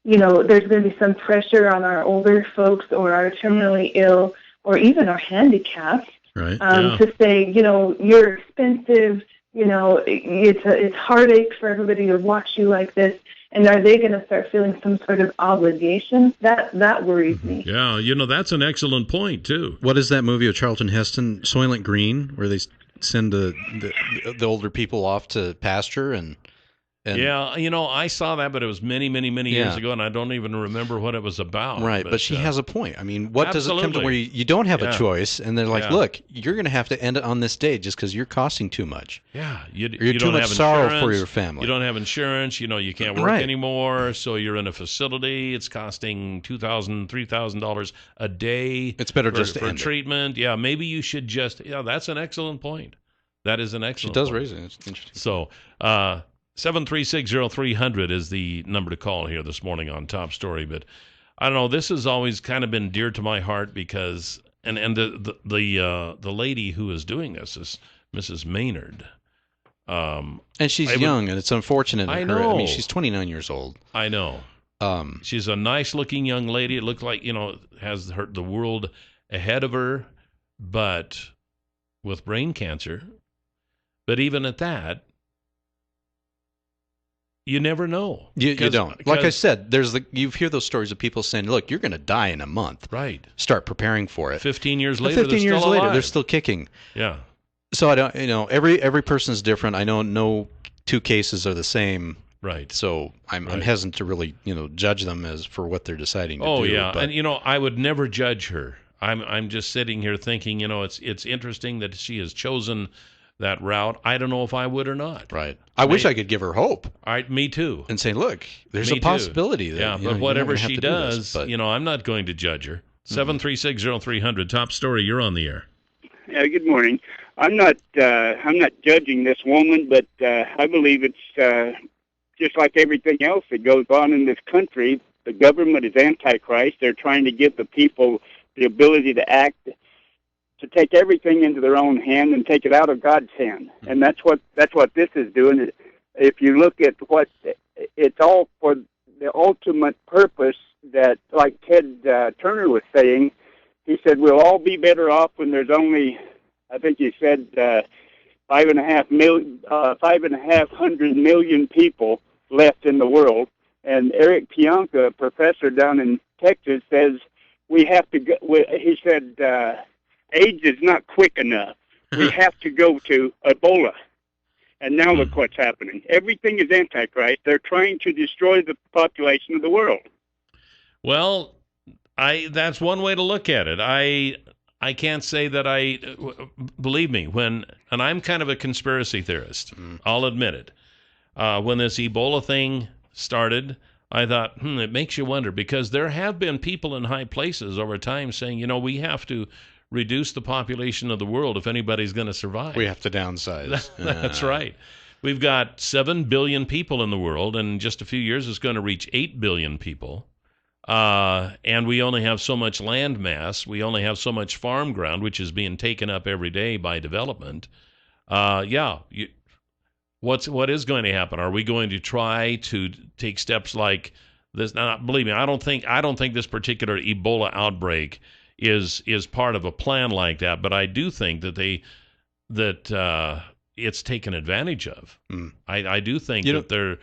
there's going to be some pressure on our older folks or our terminally ill or even our handicapped to say, you're expensive, it's heartache for everybody to watch you like this. And are they going to start feeling some sort of obligation? That worries me. Yeah, that's an excellent point, too. What is that movie of Charlton Heston, Soylent Green, where they send the older people off to pasture and And, yeah, I saw that, but it was many, many, many years ago, and I don't even remember what it was about. Right, but she has a point. I mean, what does it come to where you don't have a choice, and they're like, look, you're going to have to end it on this day just because you're costing too much. Yeah, you're too don't much have sorrow for your family. You don't have insurance. You can't work anymore, so you're in a facility. It's costing $2,000, $3,000 a day. It's better just to for end treatment. Yeah, maybe you should just. Yeah, that's an excellent point. That is an excellent. She does point. raise it. It's interesting. So. 7360300 is the number to call here this morning on Top Story. But I don't know. This has always kind of been dear to my heart because, and the lady who is doing this is Mrs. Maynard. And she's young, and it's unfortunate. I know. I mean, she's 29 years old. I know. She's a nice-looking young lady. It looked like has the world ahead of her, but with brain cancer. But even at that. You never know. You don't. Like I said, you hear those stories of people saying, "Look, you're going to die in a month. Right. Start preparing for it." 15 years later, 15 years later, alive. they're still kicking. Yeah. So I don't. Every person is different. I know no two cases are the same. Right. So I'm hesitant to really judge them as for what they're deciding to do. Oh yeah, but, and I would never judge her. I'm just sitting here thinking, it's interesting that she has chosen that route. I don't know if I would or not. Right. I wish I could give her hope. All right, me too. And say, look, there's a possibility that but whatever she does, I'm not going to judge her. 7360300, Top Story, you're on the air. Yeah, good morning. I'm not judging this woman, but I believe it's just like everything else that goes on in this country. The government is antichrist. They're trying to give the people the ability to act, to take everything into their own hand and take it out of God's hand. And that's what this is doing. If you look at what it's all for, the ultimate purpose that, like Ted Turner was saying, he said we'll all be better off when there's only, I think he said 5.5 million people left in the world. And Eric Pianka, a professor down in Texas, says we have to go. He said AIDS is not quick enough. We have to go to Ebola. And now look what's happening. Everything is Antichrist. They're trying to destroy the population of the world. Well, that's one way to look at it. I can't say that believe me, and I'm kind of a conspiracy theorist. I'll admit it. When this Ebola thing started, I thought, it makes you wonder, because there have been people in high places over time saying, we have to reduce the population of the world if anybody's going to survive. We have to downsize. That's right. We've got 7 billion people in the world, and in just a few years it's going to reach 8 billion people. And we only have so much land mass. We only have so much farm ground, which is being taken up every day by development. What is going to happen? Are we going to try to take steps like this? Now, believe me, I don't think this particular Ebola outbreak is part of a plan like that. But I do think that it's taken advantage of. I do think that they're.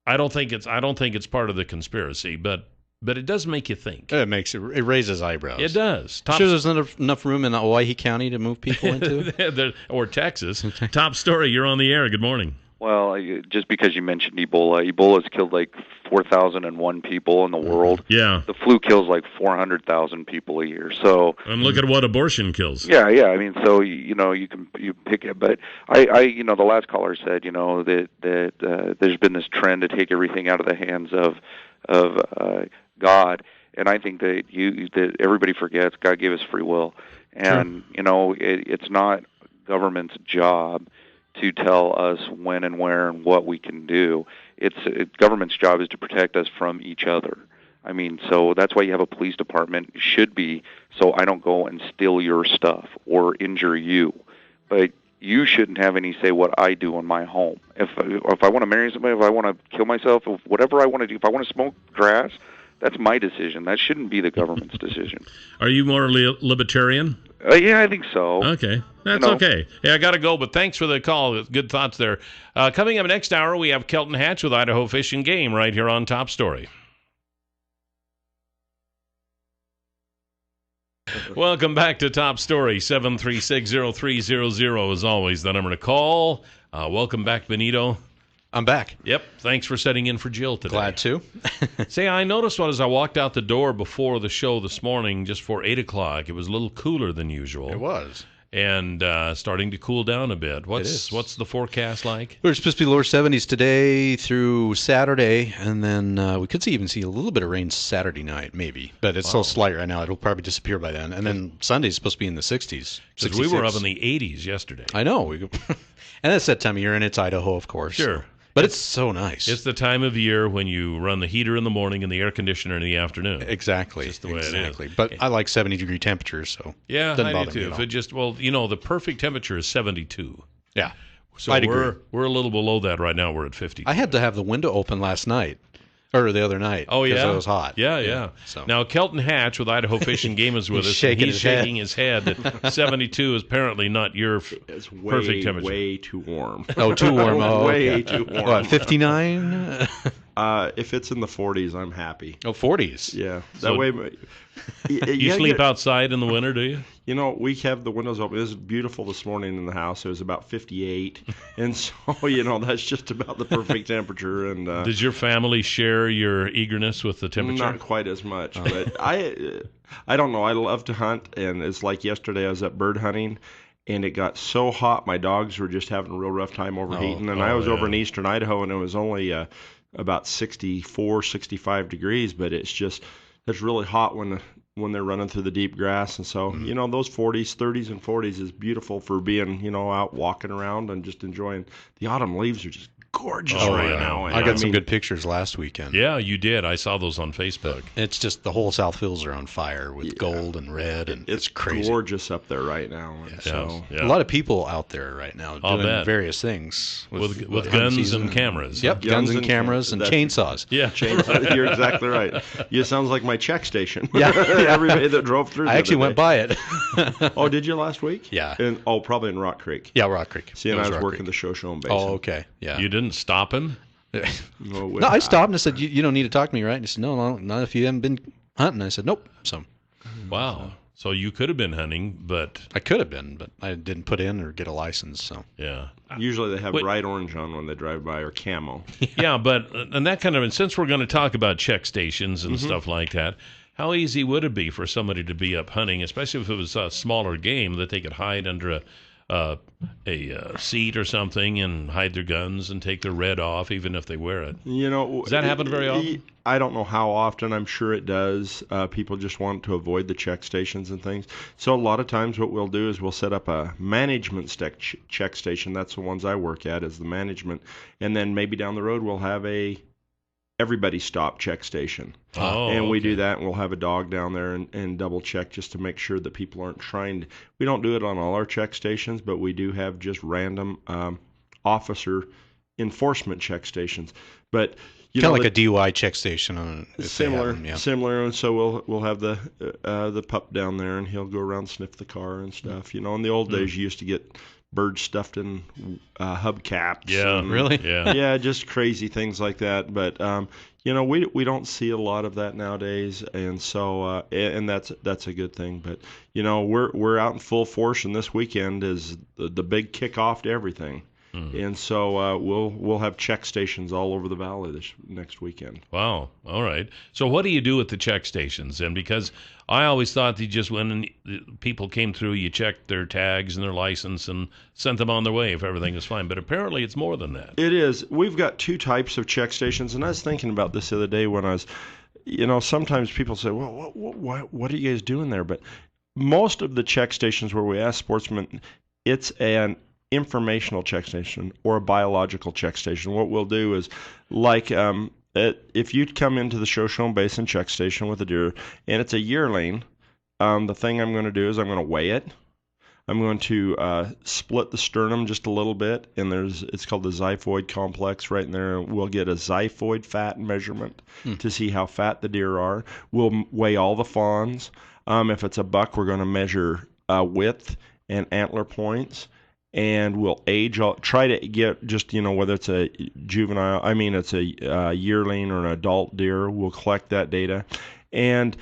I don't think it's part of the conspiracy, but it does make you think. It raises eyebrows. It does. Sure, there's not enough room in Hawaii County to move people into, or Texas. Top Story, you're on the air. Good morning. Well, just because you mentioned Ebola's killed like 4,001 people in the world. Yeah. The flu kills like 400,000 people a year. So. And look at what abortion kills. Yeah. I mean, so you pick it, but I the last caller said that there's been this trend to take everything out of the hands of God, and I think that everybody forgets God gave us free will, and it's not government's job to tell us when and where and what we can do. Government's job is to protect us from each other. I mean, so that's why you have a police department. It should be so I don't go and steal your stuff or injure you. But you shouldn't have any say what I do in my home. If I want to marry somebody, if I want to kill myself, whatever I want to do, if I want to smoke grass, that's my decision. That shouldn't be the government's decision. Are you more libertarian? Yeah, I think so. Okay. That's okay. Yeah, I got to go, but thanks for the call. Good thoughts there. Coming up next hour, we have Kelton Hatch with Idaho Fish and Game right here on Top Story. Welcome back to Top Story. 7360300 is always the number to call. Welcome back, Benito. I'm back. Yep. Thanks for setting in for Jill today. Glad to. Say, I noticed as I walked out the door before the show this morning, just before 8 o'clock, it was a little cooler than usual. It was. And starting to cool down a bit. What's the forecast like? We're supposed to be lower 70s today through Saturday, and then we could even see a little bit of rain Saturday night, maybe. But it's so slight right now, it'll probably disappear by then. And then Sunday's supposed to be in the 60s. Because we were up in the 80s yesterday. I know. And it's that time of year, and it's Idaho, of course. Sure. But it's so nice. It's the time of year when you run the heater in the morning and the air conditioner in the afternoon. Exactly. It's just the way it is. But I like 70-degree temperatures, so yeah, doesn't I bother do too. me If it just the perfect temperature is 72. Yeah. So I'd agree. We're a little below that right now. We're at 50. I had to have the window open last night. Or the other night. Oh, yeah? Because it was hot. Yeah. So. Now, Kelton Hatch with Idaho Fish and Game is with us. He's shaking his head that 72 is apparently not your perfect temperature. Way too warm. Oh, too warm. Oh, way too warm. What, 59? If it's in the 40s, I'm happy. Oh, 40s. Yeah. So that way. You sleep outside in the winter, do you? You know, we have the windows open. It was beautiful this morning in the house. It was about 58. And so, that's just about the perfect temperature. And does your family share your eagerness with the temperature? Not quite as much. But I don't know. I love to hunt. And it's like yesterday I was up bird hunting. And it got so hot, my dogs were just having a real rough time overheating. And I was over in eastern Idaho, and it was only about 64, 65 degrees. But it's really hot when they're running through the deep grass. And so, those 40s, 30s, and 40s is beautiful for being, out walking around and just enjoying. The autumn leaves are just gorgeous now. And I got some good pictures last weekend. Yeah, you did. I saw those on Facebook. It's just the whole South Hills are on fire with gold and red, and it's crazy. Gorgeous up there right now. And so a lot of people out there right now doing various things with guns and cameras. Yep, guns and cameras and chainsaws. Yeah, chainsaws. You're exactly right. You sounds like my check station. Yeah, everybody that drove through. I actually went by it. Oh, did you last week? Yeah. Probably in Rock Creek. Yeah, Rock Creek. See, and I was working the Shoshone Basin. Oh, okay. Yeah. You didn't stop him? No, I stopped and I said, you don't need to talk to me, right? And he said, no, not if you haven't been hunting. I said, nope. So, wow. So you could have been hunting, but... I could have been, but I didn't put in or get a license, so... Yeah. Usually they have bright orange on when they drive by, or camo. Yeah, but and that kind of... And since we're going to talk about check stations and stuff like that, how easy would it be for somebody to be up hunting, especially if it was a smaller game, that they could hide under a seat or something and hide their guns and take their red off even if they wear it? Does that happen very often? I don't know how often. I'm sure it does. People just want to avoid the check stations and things. So a lot of times what we'll do is we'll set up a management check station. That's the ones I work at, is the management. And then maybe down the road we'll have a everybody stop check station. And we do that, and we'll have a dog down there and double check just to make sure that people aren't trying to. We don't do it on all our check stations, but we do have just random officer enforcement check stations. But kind of like a DUI check station. Similar. And so we'll have the pup down there, and he'll go around sniff the car and stuff. In the old days, you used to get birds stuffed in hubcaps. Yeah, really? Yeah. Yeah, just crazy things like that. But we don't see a lot of that nowadays, and so and that's a good thing. But we're out in full force, and this weekend is the big kickoff to everything. And so we'll have check stations all over the valley this next weekend. Wow. All right. So what do you do with the check stations? And because I always thought that just when people came through, you checked their tags and their license and sent them on their way if everything was fine. But apparently it's more than that. It is. We've got two types of check stations, and I was thinking about this the other day when I was, sometimes people say, well, what are you guys doing there? But most of the check stations where we ask sportsmen, it's an informational check station or a biological check station. What we'll do is, like, if you come into the Shoshone Basin check station with a deer and it's a yearling, the thing I'm going to do is I'm going to weigh it. I'm going to split the sternum just a little bit, and it's called the xiphoid complex right in there. We'll get a xiphoid fat measurement to see how fat the deer are. We'll weigh all the fawns. If it's a buck, we're going to measure width and antler points. And we'll try to get just, whether it's a it's a yearling or an adult deer, we'll collect that data. And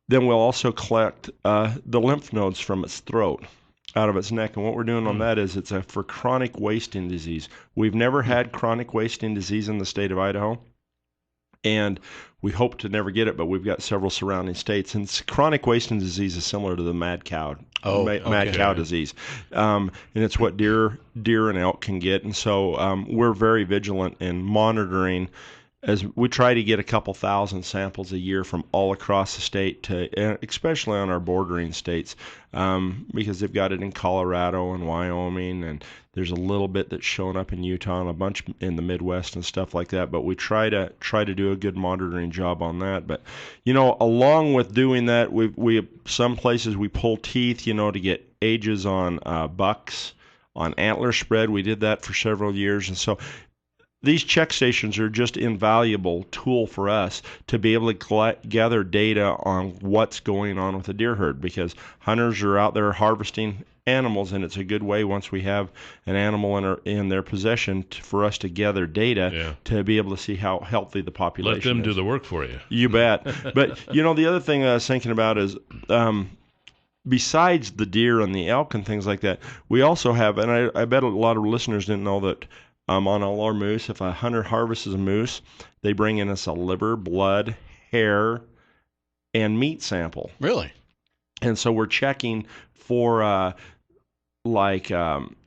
then we'll also collect the lymph nodes from its throat. out of its neck. And what we're doing on that is it's for chronic wasting disease. We've never had chronic wasting disease in the state of Idaho, and we hope to never get it, but we've got several surrounding states. And chronic wasting disease is similar to the mad cow disease, and it's what deer and elk can get. And so we're very vigilant in monitoring, as we try to get a couple thousand samples a year from all across the state, especially on our bordering states, because they've got it in Colorado and Wyoming, and there's a little bit that's showing up in Utah and a bunch in the Midwest and stuff like that. But we try to do a good monitoring job on that. But along with doing that, we some places we pull teeth, to get ages on bucks, on antler spread. We did that for several years, and so these check stations are just invaluable tool for us to be able to gather data on what's going on with the deer herd, because hunters are out there harvesting animals, and it's a good way, once we have an animal in their possession, for us to gather data to be able to see how healthy the population is. Let them do the work for you. You bet. But the other thing I was thinking about is besides the deer and the elk and things like that, we also have, and I bet a lot of listeners didn't know that, on all our moose, if a hunter harvests a moose, they bring in us a liver, blood, hair, and meat sample. Really? And so we're checking for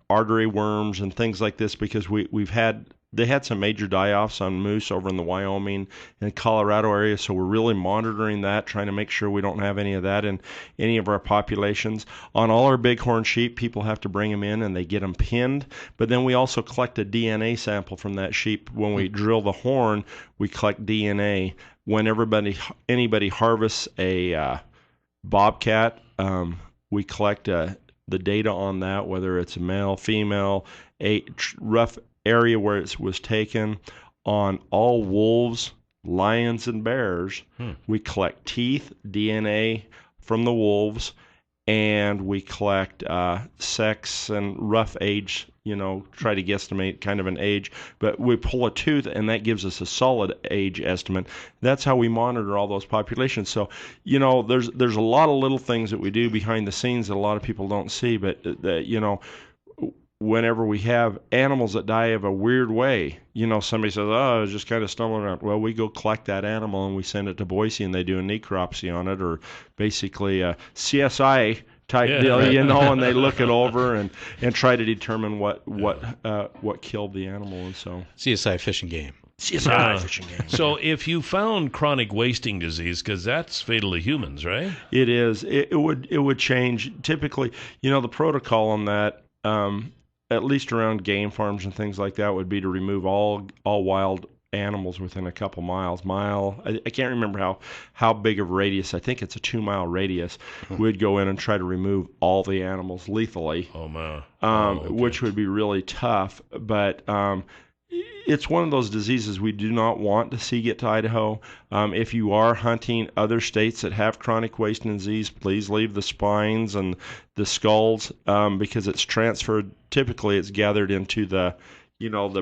artery worms and things like this, because they had some major die-offs on moose over in the Wyoming and Colorado area, so we're really monitoring that, trying to make sure we don't have any of that in any of our populations. On all our bighorn sheep, people have to bring them in and they get them pinned, but then we also collect a DNA sample from that sheep. When we drill the horn, we collect DNA. When anybody harvests a bobcat, we collect the data on that, whether it's male, female, a rough area where it was taken. On all wolves, lions, and bears, we collect teeth, DNA from the wolves, and we collect sex and rough age, try to guesstimate kind of an age, but we pull a tooth and that gives us a solid age estimate. That's how we monitor all those populations. So, there's a lot of little things that we do behind the scenes that a lot of people don't see, but whenever we have animals that die of a weird way, somebody says, I was just kind of stumbling around. Well, we go collect that animal and we send it to Boise and they do a necropsy on it, or basically a CSI type deal, and they look it over and try to determine what killed the animal. And so CSI Fish and Game. CSI Fishing Game. So if you found chronic wasting disease, because that's fatal to humans, right? It is. It would change. Typically, the protocol on that, at least around game farms and things like that, would be to remove all wild animals within a couple miles. I can't remember how big of a radius. I think it's a 2-mile radius. We'd go in and try to remove all the animals lethally. Oh, man. Okay. Which would be really tough. But it's one of those diseases we do not want to see get to Idaho. If you are hunting other states that have chronic wasting disease, please leave the spines and the skulls, because it's transferred. Typically, it's gathered into the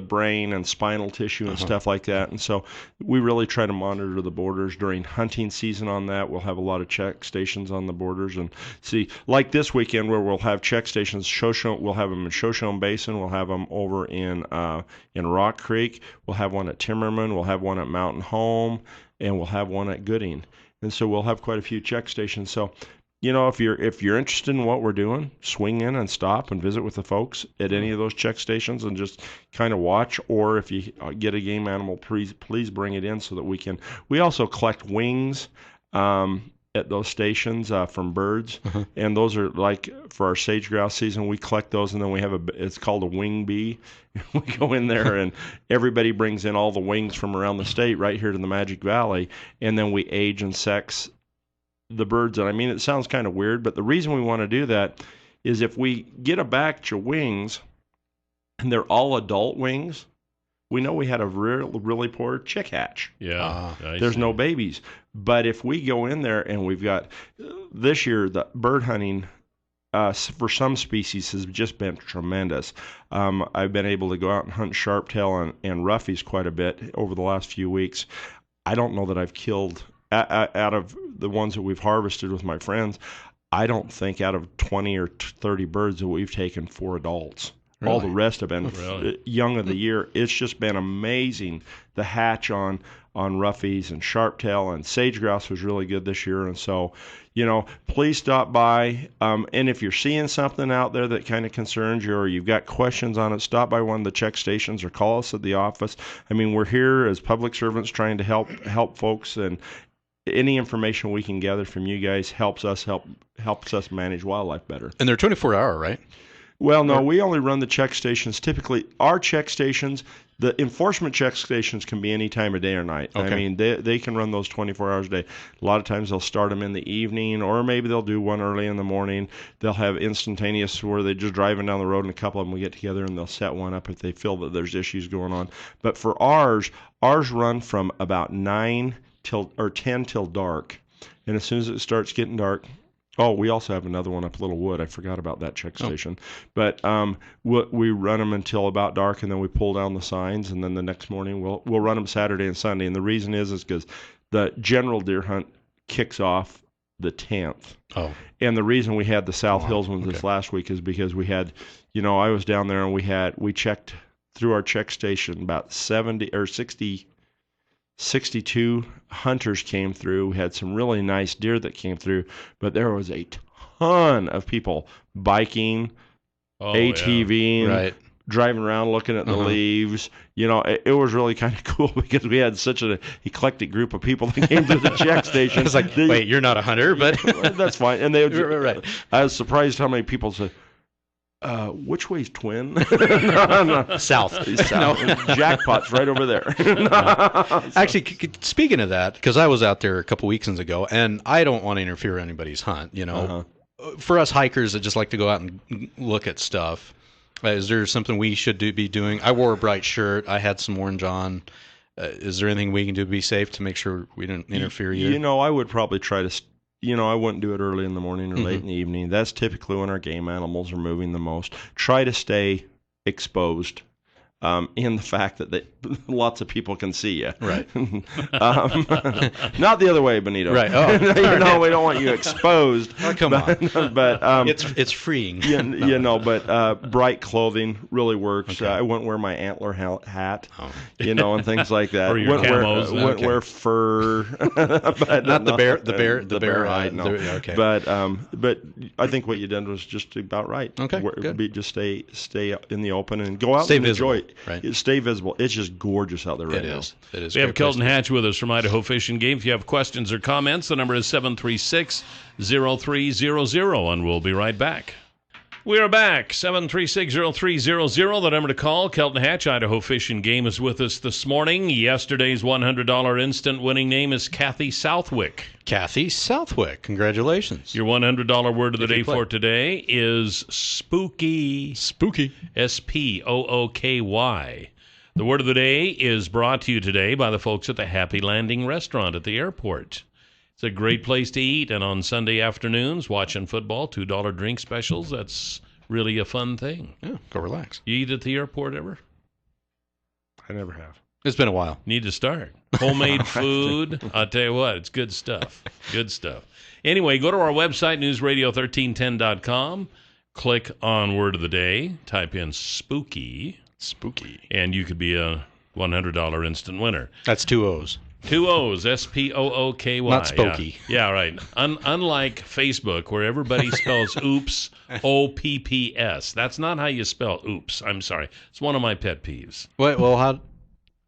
brain and spinal tissue and stuff like that. And so we really try to monitor the borders during hunting season on that. We'll have a lot of check stations on the borders, and see, like this weekend where we'll have check stations. We'll have them in Shoshone Basin. We'll have them over in Rock Creek. We'll have one at Timmerman. We'll have one at Mountain Home, and we'll have one at Gooding. And so we'll have quite a few check stations. So, if you're interested in what we're doing, swing in and stop and visit with the folks at any of those check stations and just kind of watch. Or if you get a game animal, please bring it in so that we can. We also collect wings at those stations from birds, and those are like for our sage grouse season. We collect those, and then we have it's called a wing bee. We go in there and everybody brings in all the wings from around the state right here to the Magic Valley, and then we age and sex the birds. And I mean, it sounds kind of weird, but the reason we want to do that is if we get a batch of wings and they're all adult wings, we know we had a really poor chick hatch. Yeah. There's no babies. But if we go in there and we've got, this year, the bird hunting for some species has just been tremendous. I've been able to go out and hunt sharptail and roughies quite a bit over the last few weeks. I don't know that I've killed, out of the ones that we've harvested with my friends, I don't think out of 20 or 30 birds that we've taken 4 adults. Really? All the rest have been young of the year. It's just been amazing. The hatch on roughies and sharptail and sage grouse was really good this year. And so, please stop by. And if you're seeing something out there that kind of concerns you or you've got questions on it, stop by one of the check stations or call us at the office. I mean, we're here as public servants trying to help folks, and any information we can gather from you guys helps us manage wildlife better. And they're 24-hour, right? Well, no, we only run the check stations. Typically, our check stations, the enforcement check stations can be any time of day or night. Okay. I mean, they can run those 24 hours a day. A lot of times they'll start them in the evening, or maybe they'll do one early in the morning. They'll have instantaneous where they're just driving down the road and a couple of them will get together and they'll set one up if they feel that there's issues going on. But for ours run from about 10 till dark. And as soon as it starts getting dark, we also have another one up Littlewood. I forgot about that check station. But we run them until about dark, and then we pull down the signs, and then the next morning we'll run them Saturday and Sunday. And the reason is because the general deer hunt kicks off the 10th. Oh. And the reason we had the South Hills ones this last week is because we had, I was down there and we checked through our check station about 62 hunters came through. We had some really nice deer that came through, but there was a ton of people biking, ATVing, driving around looking at the leaves. It was really kind of cool because we had such an eclectic group of people that came to the check station. It's like, wait, you're not a hunter, but that's fine. And right. I was surprised how many people said, which way's Twin? No. South. No. Jackpot's right over there. Actually, speaking of that, because I was out there a couple weekends ago, and I don't want to interfere in anybody's hunt. For us hikers that just like to go out and look at stuff, is there something we should be doing? I wore a bright shirt. I had some orange on. Is there anything we can do to be safe to make sure we didn't interfere either? I would probably try to I wouldn't do it early in the morning or late in the evening. That's typically when our game animals are moving the most. Try to stay exposed in the fact that lots of people can see you. Right. Not the other way, Benito. Right. Oh. We don't want you exposed. Oh, come on. But it's freeing. But bright clothing really works. Okay. I wouldn't wear my antler hat, and things like that. Or your camos. Wouldn't wear fur. But not the bear hide. No. Okay. But I think what you did was just about right. Okay. Good. Just stay in the open and go out and enjoy it. Right. Stay visible. It's just gorgeous out there right now. It is. We have Kelton Hatch with us from Idaho Fish and Game. If you have questions or comments, the number is 736-0300, and we'll be right back. We are back. 736-0300, the number to call. Kelton Hatch, Idaho Fish and Game, is with us this morning. Yesterday's $100 instant winning name is Kathy Southwick. Kathy Southwick, congratulations. Your $100 word of the day for today is spooky. Spooky. S-P-O-O-K-Y. The word of the day is brought to you today by the folks at the Happy Landing restaurant at the airport. It's a great place to eat, and on Sunday afternoons, watching football, $2 drink specials, that's really a fun thing. Yeah, go relax. You eat at the airport ever? I never have. It's been a while. Need to start. Homemade food. I'll tell you what, it's good stuff. Good stuff. Anyway, go to our website, newsradio1310.com. Click on Word of the Day. Type in spooky. Spooky. And you could be a $100 instant winner. That's 2 O's. 2 O's, S-P-O-O-K-Y. Not spooky. Yeah, right. Unlike Facebook, where everybody spells oops, O-P-P-S. That's not how you spell oops. I'm sorry. It's one of my pet peeves. Wait, well, how?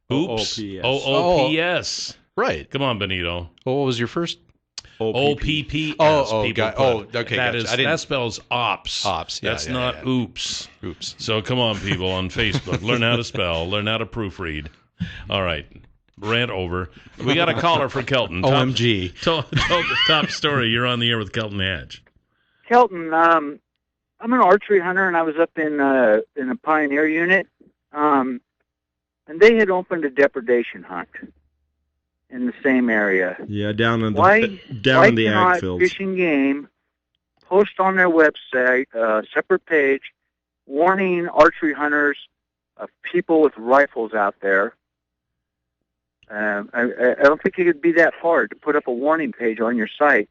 Oops, O-O-P-S. Right. Come on, Benito. Well, what was your first? O-P-P-S. Okay. That spells ops. Ops, yeah. That's not oops. Oops. So come on, people, on Facebook. Learn how to spell. Learn how to proofread. All right. Rant over. We got a caller for Kelton. OMG. Tell the top story. You're on the air with Kelton Hatch. Kelton, I'm an archery hunter, and I was up in a pioneer unit, and they had opened a depredation hunt in the same area. Yeah, down in the ag fields. Fish and Game post on their website a separate page warning archery hunters of people with rifles out there. I don't think it would be that hard to put up a warning page on your site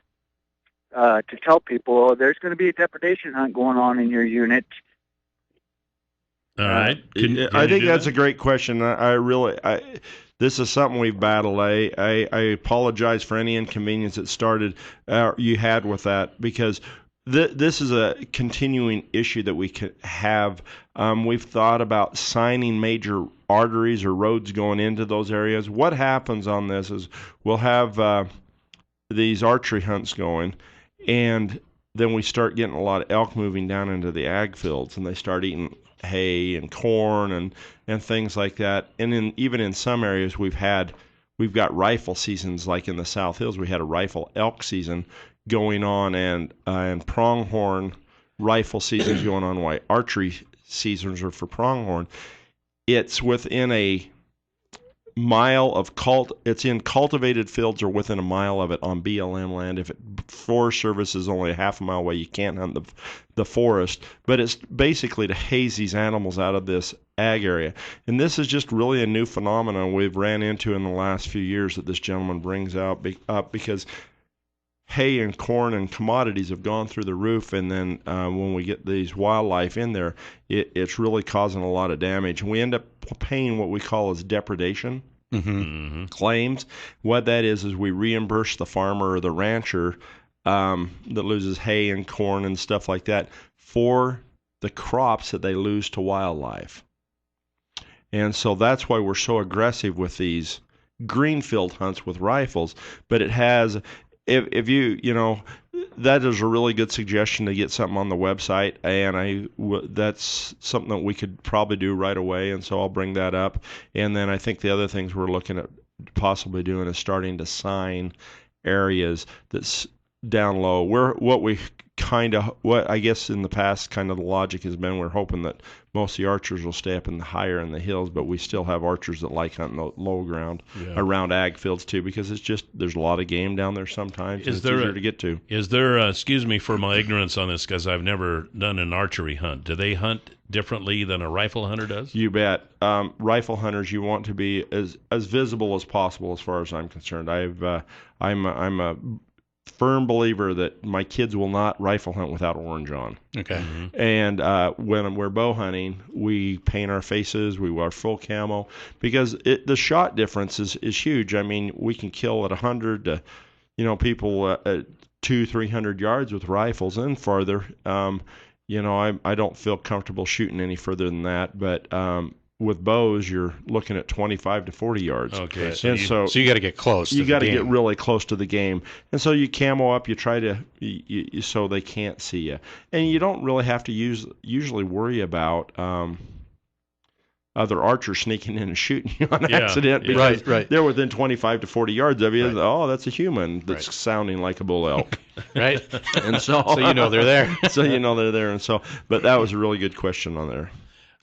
to tell people, oh, there's going to be a depredation hunt going on in your unit. All right. I think that's a great question. This is something we've battled. I apologize for any inconvenience you had with that, because this is a continuing issue that we could have. We've thought about signing major arteries or roads going into those areas. What happens on this is we'll have these archery hunts going, and then we start getting a lot of elk moving down into the ag fields, and they start eating hay and corn and things like that. And even in some areas we've got rifle seasons, like in the South Hills we had a rifle elk season going on, and pronghorn rifle seasons going on, while archery seasons are for pronghorn. It's within a mile of it's in cultivated fields or within a mile of it on BLM land. If Forest Service is only a half a mile away, you can't hunt the forest. But it's basically to haze these animals out of this ag area. And this is just really a new phenomenon we've ran into in the last few years that this gentleman brings up because hay and corn and commodities have gone through the roof, and then when we get these wildlife in there, it's really causing a lot of damage. And we end up paying what we call as depredation claims. What that is we reimburse the farmer or the rancher that loses hay and corn and stuff like that for the crops that they lose to wildlife. And so that's why we're so aggressive with these greenfield hunts with rifles. But it has... If that is a really good suggestion to get something on the website, and that's something that we could probably do right away, and so I'll bring that up. And then I think the other things we're looking at possibly doing is starting to sign areas that's down low. What I guess in the past kind of the logic has been, we're hoping that most of the archers will stay up higher in the hills, but we still have archers that like hunting the low ground around ag fields too, because there's a lot of game down there sometimes. It's easier to get to. Is there, excuse me for my ignorance on this, because I've never done an archery hunt. Do they hunt differently than a rifle hunter does? You bet. Rifle hunters, you want to be as visible as possible as far as I'm concerned. I'm a firm believer that my kids will not rifle hunt without orange on. Okay. And when we're bow hunting, we paint our faces, we wear full camo, because the shot difference is huge. I mean, we can kill at 100 to, people at 200-300 yards with rifles and farther. I don't feel comfortable shooting any further than that, but with bows, you're looking at 25 to 40 yards. Okay. So you got to get close. You got to get really close to the game, and so you camo up. You try to so they can't see you, and you don't really have to usually worry about other archers sneaking in and shooting you on accident, because they're within 25 to 40 yards of you. Right. Oh, that's a human that's sounding like a bull elk. Right. And so they're there. They're there, and so. But that was a really good question on there.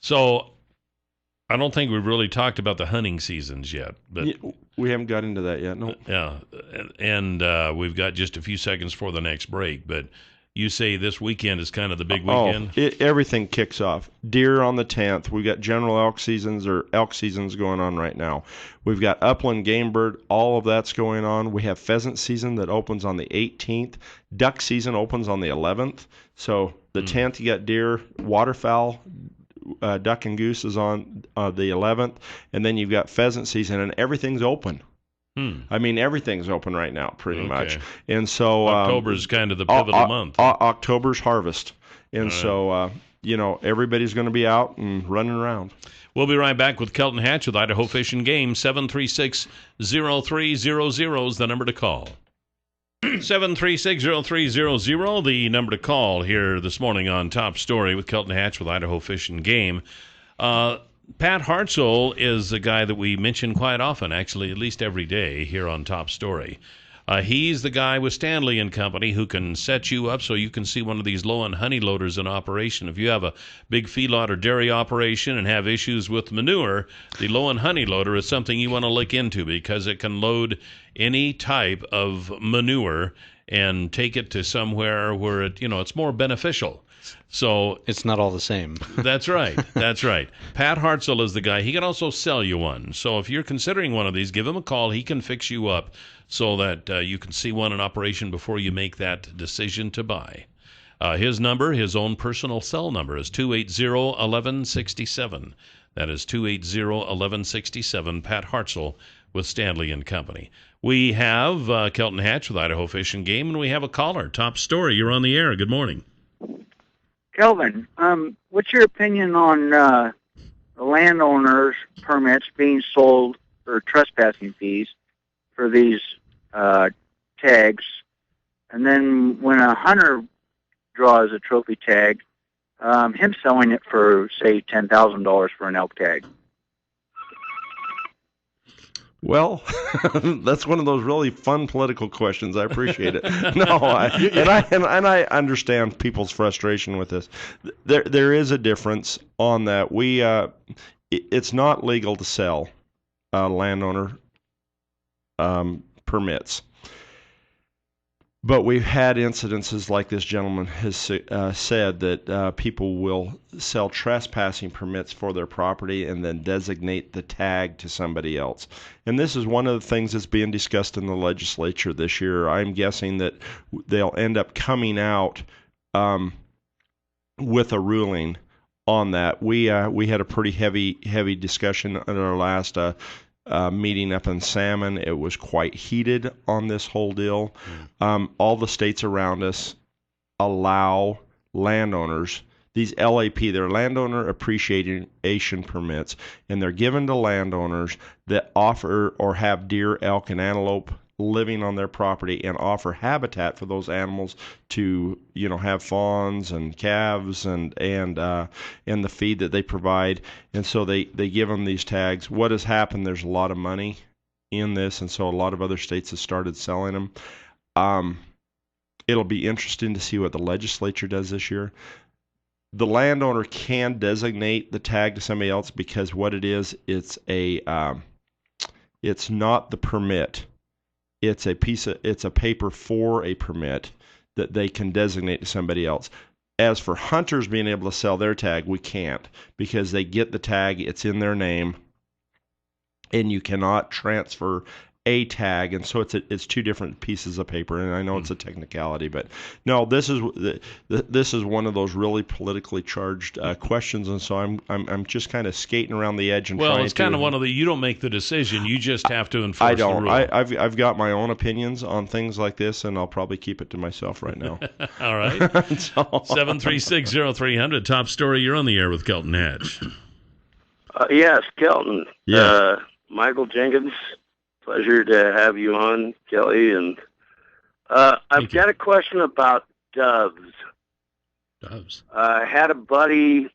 So I don't think we've really talked about the hunting seasons yet, but we haven't got into that yet. No. Yeah, and we've got just a few seconds for the next break. But you say this weekend is kind of the big weekend. Everything kicks off. Deer on the 10th. We've got general elk seasons going on right now. We've got upland game bird. All of that's going on. We have pheasant season that opens on the 18th. Duck season opens on the 11th. So the 10th, you got deer, waterfowl. Duck and goose is on the 11th, and then you've got pheasant season, and everything's open. I mean, everything's open right now, pretty much. And so October's kind of the pivotal month. October's harvest, and so everybody's going to be out and running around. We'll be right back with Kelton Hatch with Idaho Fish and Game. 736-0300 is the number to call. 736-0300, the number to call here this morning on Top Story with Kelton Hatch with Idaho Fish and Game. Pat Hartzell is a guy that we mention quite often, actually at least every day here on Top Story. He's the guy with Stanley and Company who can set you up so you can see one of these low-end honey loaders in operation. If you have a big feedlot or dairy operation and have issues with manure, the low-end honey loader is something you want to look into because it can load any type of manure and take it to somewhere where it's more beneficial. So it's not all the same. That's right. That's right. Pat Hartzell is the guy. He can also sell you one. So if you're considering one of these, give him a call. He can fix you up so that you can see one in operation before you make that decision to buy. His number, his own personal cell number, is 280-1167. That is 280-1167. Pat Hartzell with Stanley and Company. We have Kelton Hatch with Idaho Fish and Game, and we have a caller. Top story. You're on the air. Good morning. Kelvin, what's your opinion on the landowners' permits being sold for trespassing fees for these tags? And then when a hunter draws a trophy tag, him selling it for, say, $10,000 for an elk tag. Well, that's one of those really fun political questions. I appreciate it. I understand people's frustration with this. There is a difference on that. It's not legal to sell landowner permits. But we've had incidences like this gentleman has said that people will sell trespassing permits for their property and then designate the tag to somebody else. And this is one of the things that's being discussed in the legislature this year. I'm guessing that they'll end up coming out with a ruling on that. We had a pretty heavy discussion at our last meeting up in Salmon. It was quite heated on this whole deal. All the states around us allow landowners, these LAP, they're landowner appreciation permits, and they're given to landowners that offer or have deer, elk, and antelope living on their property and offer habitat for those animals to, have fawns and calves and the feed that they provide. And so they give them these tags. What has happened, there's a lot of money in this, and so a lot of other states have started selling them. It'll be interesting to see what the legislature does this year. The landowner can designate the tag to somebody else because what it is, it's not the permit. It's a paper for a permit that they can designate to somebody else. As for hunters being able to sell their tag, we can't because they get the tag, it's in their name, and you cannot transfer a tag, and so it's two different pieces of paper. And I know it's a technicality, but no, this is one of those really politically charged questions, and so I'm just kind of skating around the edge and it's kind of one of the, you don't make the decision, you just have to enforce. I don't. The rule. I've got my own opinions on things like this, and I'll probably keep it to myself right now. All right. 7360300. Top story. You're on the air with Kelton Hatch. Yes, Kelton. Yeah. Michael Jenkins. Pleasure to have you on, Kelly. And I've got a question about doves. Doves. I had a buddy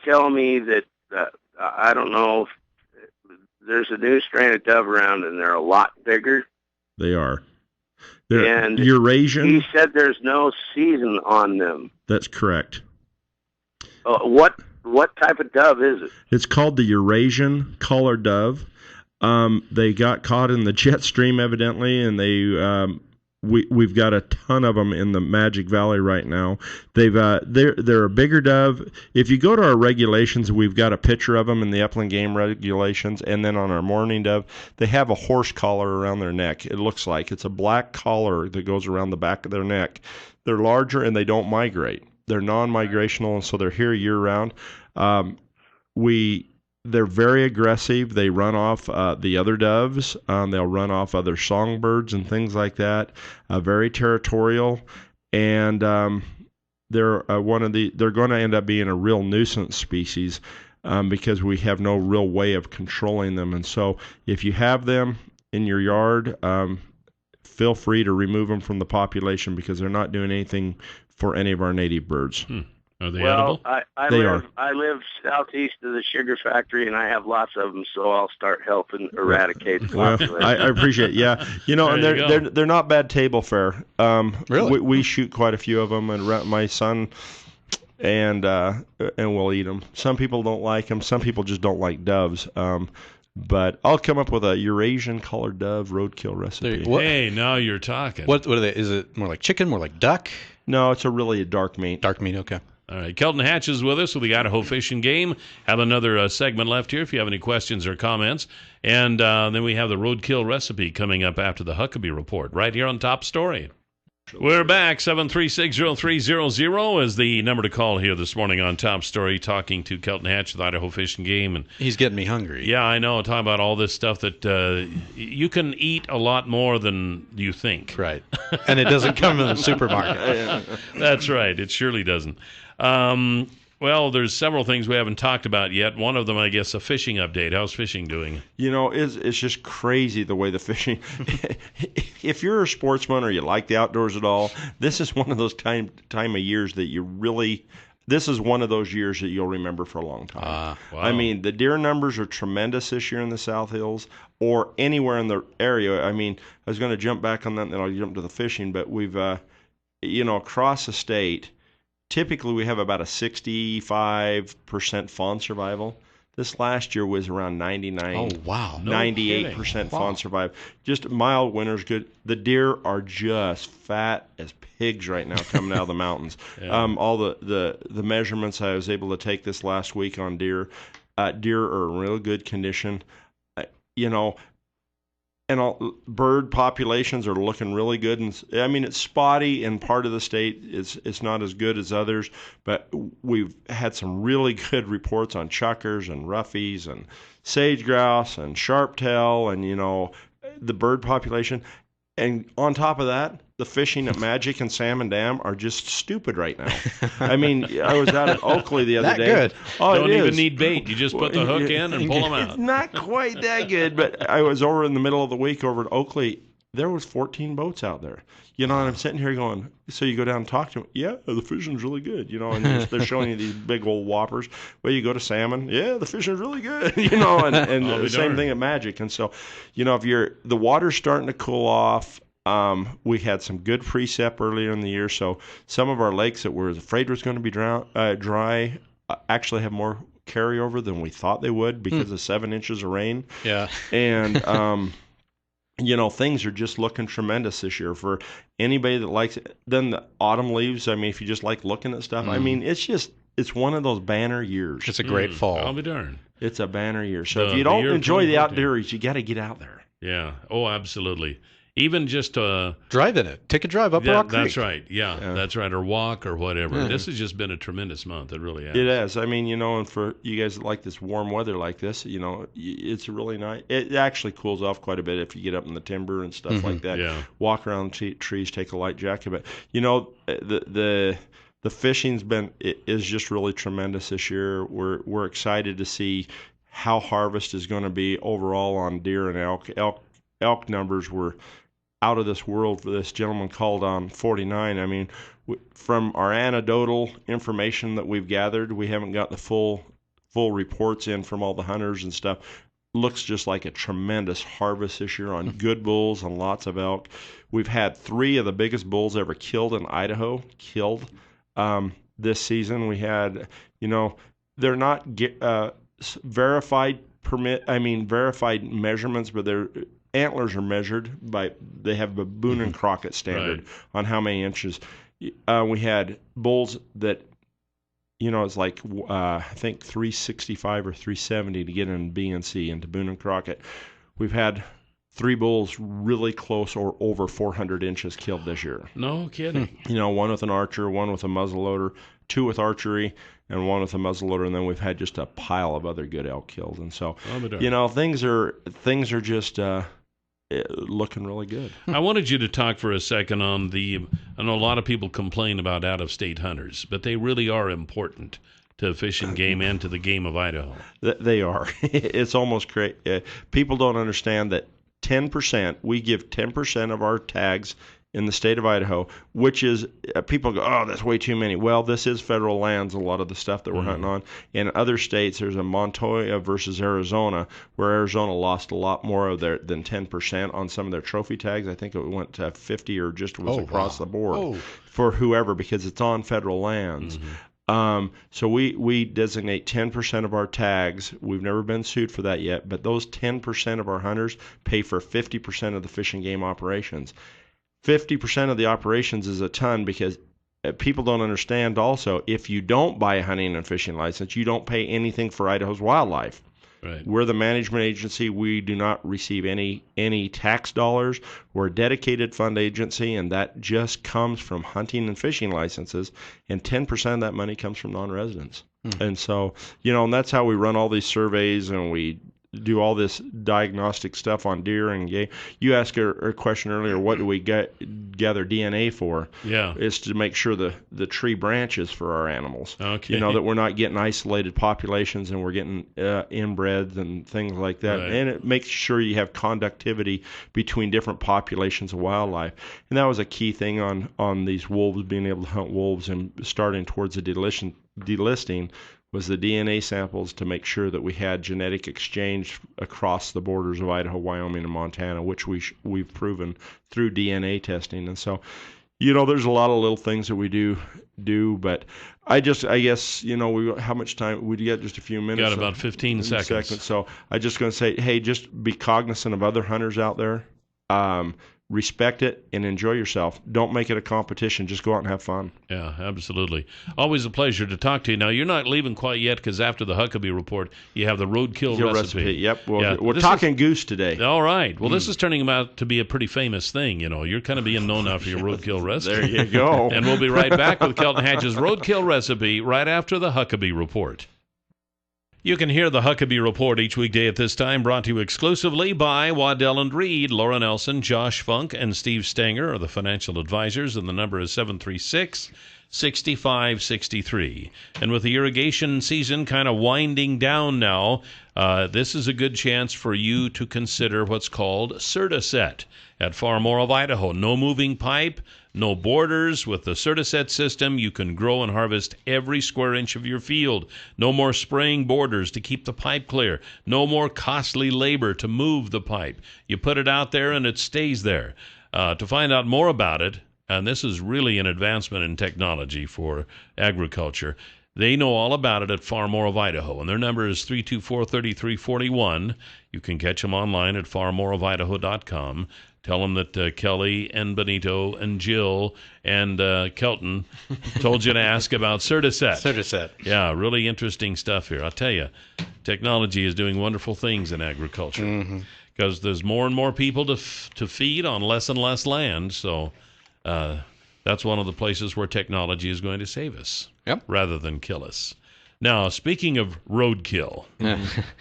tell me that, I don't know, there's a new strain of dove around, and they're a lot bigger. They are. They're and Eurasian. He said there's no season on them. That's correct. What type of dove is it? It's called the Eurasian collared dove. They got caught in the jet stream evidently, and we've got a ton of them in the Magic Valley right now. They're a bigger dove. If you go to our regulations, we've got a picture of them in the upland game regulations, and then on our mourning dove, they have a horse collar around their neck. It looks like it's a black collar that goes around the back of their neck. They're larger and they don't migrate. They're non-migrational, and so they're here year round. They're very aggressive. They run off the other doves. They'll run off other songbirds and things like that. Very territorial, and they're they're going to end up being a real nuisance species because we have no real way of controlling them. And so, if you have them in your yard, feel free to remove them from the population because they're not doing anything for any of our native birds. Are they edible? I live southeast of the sugar factory, and I have lots of them, so I'll start helping eradicate the population. I appreciate it. Yeah. And they're not bad table fare. Really? We shoot quite a few of them, and my son and we'll eat them. Some people don't like them. Some people just don't like doves. But I'll come up with a Eurasian colored dove roadkill recipe. Hey, now you're talking. What are they? Is it more like chicken, more like duck? No, it's a really dark meat. Dark meat, okay. All right. Kelton Hatch is with us with the Idaho Fish and Game. Have another segment left here if you have any questions or comments. And then we have the roadkill recipe coming up after the Huckabee Report right here on Top Story. We're back. 7360300 is the number to call here this morning on Top Story, talking to Kelton Hatch with Idaho Fish and Game. And he's getting me hungry. Yeah, I know. Talking about all this stuff that you can eat a lot more than you think. Right. And it doesn't come in the supermarket. That's right. It surely doesn't. Well, there's several things we haven't talked about yet. One of them, I guess, a fishing update. How's fishing doing? It's just crazy the way the fishing. If you're a sportsman or you like the outdoors at all, this is one of those time of years that you really. This is one of those years that you'll remember for a long time. Wow. I mean, the deer numbers are tremendous this year in the South Hills or anywhere in the area. I mean, I was going to jump back on that, and then I'll jump to the fishing. But we've, across the state. Typically, we have about a 65% fawn survival. This last year was around 99. Oh, wow. 98% fawn survival. Just mild winter's good. The deer are just fat as pigs right now coming out of the mountains. Yeah. All the measurements I was able to take this last week on deer, deer are in real good condition. And bird populations are looking really good. And I mean, it's spotty in part of the state. It's not as good as others, but we've had some really good reports on chukars and roughies and sage grouse and sharptail and, the bird population. And on top of that, the fishing at Magic and Salmon Dam are just stupid right now. I mean, I was out at Oakley the other day. Good. Oh, Don't even need bait. You just put the hook in and pull them out. It's not quite that good, but I was over in the middle of the week over at Oakley. There was 14 boats out there. And I'm sitting here going, so you go down and talk to them. Yeah, the fishing's really good. And they're showing you these big old whoppers. Well, you go to salmon. Yeah, the fishing's really good. And the same thing at Magic. And so, if the water's starting to cool off. We had some good precip earlier in the year, so some of our lakes that were afraid was going to be dry actually have more carryover than we thought they would because of 7 inches of rain. Yeah. And things are just looking tremendous this year for anybody that likes it. Then the autumn leaves. I mean, if you just like looking at stuff, I mean, it's one of those banner years. It's a great fall. I'll be darned. It's a banner year. So if you don't enjoy the outdoors, you got to get out there. Yeah. Oh, absolutely. Even just drive in it. Take a drive up Rock Creek. That's right. Yeah, that's right. Or walk or whatever. Yeah. This has just been a tremendous month. It really has. It has. I mean, and for you guys that like this warm weather like this, it's really nice. It actually cools off quite a bit if you get up in the timber and stuff like that. Yeah. Walk around trees, take a light jacket. But the fishing's is just really tremendous this year. We're excited to see how harvest is going to be overall on deer and elk. Elk numbers were out of this world. For this gentleman called on 49. I mean, from our anecdotal information that we've gathered, we haven't got the full reports in from all the hunters and stuff. Looks just like a tremendous harvest this year on good bulls and lots of elk. We've had 3 of the biggest bulls ever killed in Idaho this season. We had, they're not verified measurements, but they're antlers are measured they have a Boone and Crockett standard on how many inches. We had bulls that, it's like I think 365 or 370 to get in BNC into Boone and Crockett. We've had 3 bulls really close or over 400 inches killed this year. No kidding. One with an archer, one with a muzzleloader, 2 with archery, and 1 with a muzzleloader, and then we've had just a pile of other good elk killed. And so, things are just looking really good. I wanted you to talk for a second on I know a lot of people complain about out-of-state hunters, but they really are important to fish and game and to the game of Idaho. They are. It's almost crazy. People don't understand that 10%, we give 10% of our tags in the state of Idaho, which is, people go, oh, that's way too many. Well, this is federal lands, a lot of the stuff that we're hunting on. In other states, there's a Montoya versus Arizona, where Arizona lost a lot more than 10% on some of their trophy tags. I think it went to 50 or just was across the board for whoever, because it's on federal lands. So we designate 10% of our tags. We've never been sued for that yet, but those 10% of our hunters pay for 50% of the fish and game operations. 50% of the operations is a ton, because people don't understand also, if you don't buy a hunting and fishing license, you don't pay anything for Idaho's wildlife. Right. We're the management agency. We do not receive any tax dollars. We're a dedicated fund agency, and that just comes from hunting and fishing licenses, and 10% of that money comes from non-residents. And so, and that's how we run all these surveys, and we do all this diagnostic stuff on deer and game. You asked a question earlier, what do we gather DNA for? Yeah. It's to make sure the tree branches for our animals. Okay. That we're not getting isolated populations and we're getting inbreds and things like that. Right. And it makes sure you have conductivity between different populations of wildlife. And that was a key thing on these wolves, being able to hunt wolves and starting towards the delisting was the DNA samples to make sure that we had genetic exchange across the borders of Idaho, Wyoming, and Montana, which we've proven through DNA testing. And so, there's a lot of little things that we do, but I guess, how much time? We got just a few minutes. Got about 15 seconds. So I'm just going to say, hey, just be cognizant of other hunters out there. Respect it and enjoy yourself. Don't make it a competition. Just go out and have fun. Yeah, absolutely. Always a pleasure to talk to you. Now, you're not leaving quite yet because after the Huckabee report, you have the roadkill recipe. Yep. Well, we're talking goose today. All right. Well, this is turning out to be a pretty famous thing. You're kind of being known now for your roadkill recipe. There you go. And we'll be right back with Kelton Hatch's roadkill recipe right after the Huckabee report. You can hear the Huckabee Report each weekday at this time, brought to you exclusively by Waddell & Reed. Laura Nelson, Josh Funk, and Steve Stanger are the financial advisors, and the number is 736-6563. And with the irrigation season kind of winding down now, this is a good chance for you to consider what's called Certiset at Far More of Idaho. No moving pipe, no borders. With the Certiset system, you can grow and harvest every square inch of your field. No more spraying borders to keep the pipe clear. No more costly labor to move the pipe. You put it out there and it stays there. To find out more about it, and this is really an advancement in technology for agriculture, they know all about it at Far More of Idaho, and their number is 324-3341. You can catch them online at farmoreofidaho.com. Tell them that Kelly and Benito and Jill and Kelton told you to ask about Certiset. Certiset. Yeah, really interesting stuff here. I'll tell you, technology is doing wonderful things in agriculture because there's more and more people to feed on less and less land. So that's one of the places where technology is going to save us rather than kill us. Now, speaking of roadkill,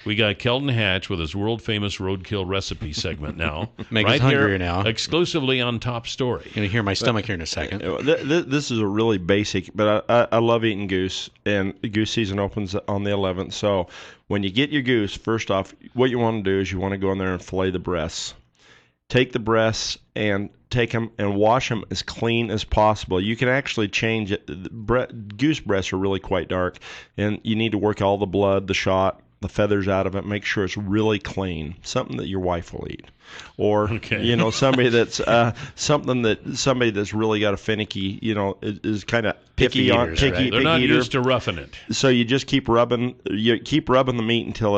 we got Kelton Hatch with his world-famous roadkill recipe segment now. Make right us hungrier here, now. Exclusively on Top Story. You're going to hear my stomach here in a second. This is a really basic, but I love eating goose, and goose season opens on the 11th. So when you get your goose, first off, what you want to do is you want to go in there and fillet the breasts. Take the breasts and take them and wash them as clean as possible. You can actually change it. Goose breasts are really quite dark, and you need to work all the blood, the shot, the feathers out of it. Make sure it's really clean, something that your wife will eat, or somebody that's somebody that's really got a finicky, is kind of picky eaters, on picky. right? They're not eater. used to roughing it. So you just keep rubbing the meat until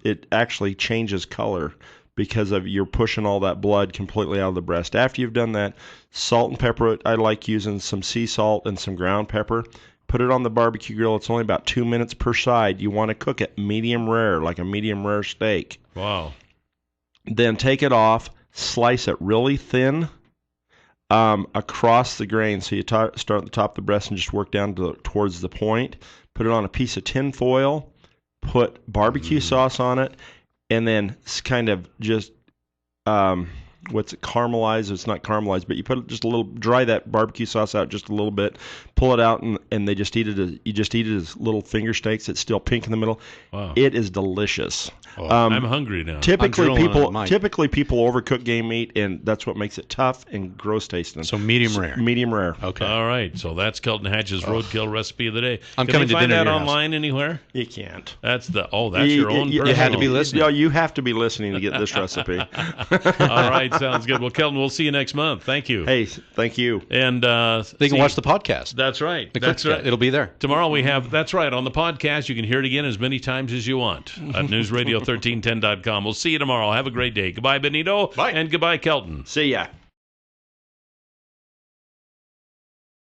it actually changes color, because you're pushing all that blood completely out of the breast. After you've done that, salt and pepper it. I like using some sea salt and some ground pepper. Put it on the barbecue grill. It's only about 2 minutes per side. You want to cook it medium rare, like a medium rare steak. Wow. Then take it off, slice it really thin across the grain. So you start at the top of the breast and just work down towards the point. Put it on a piece of tin foil. Put barbecue sauce on it. And then it's kind of just, caramelized? It's not caramelized, but you put just a little, dry that barbecue sauce out just a little bit, pull it out, and they just eat it. You just eat it as little finger steaks. It's still pink in the middle. Wow. It is delicious. Oh, I'm hungry now. Typically people overcook game meat, and that's what makes it tough and gross tasting. So medium rare. Medium rare. Okay. All right. So that's Kelton Hatch's roadkill recipe of the day. I'm Can coming we to find dinner that at your online anywhere? You can't. That's your own personal. You had to be listening. Yeah, you have to be listening to get this recipe. All right. Sounds good. Well, Kelton, we'll see you next month. Thank you. Hey, thank you. And they can watch the podcast. That's right. That's right. It'll be there. Tomorrow we have, that's right, on the podcast. You can hear it again as many times as you want at newsradio1310.com. We'll see you tomorrow. Have a great day. Goodbye, Benito. Bye. And goodbye, Kelton. See ya.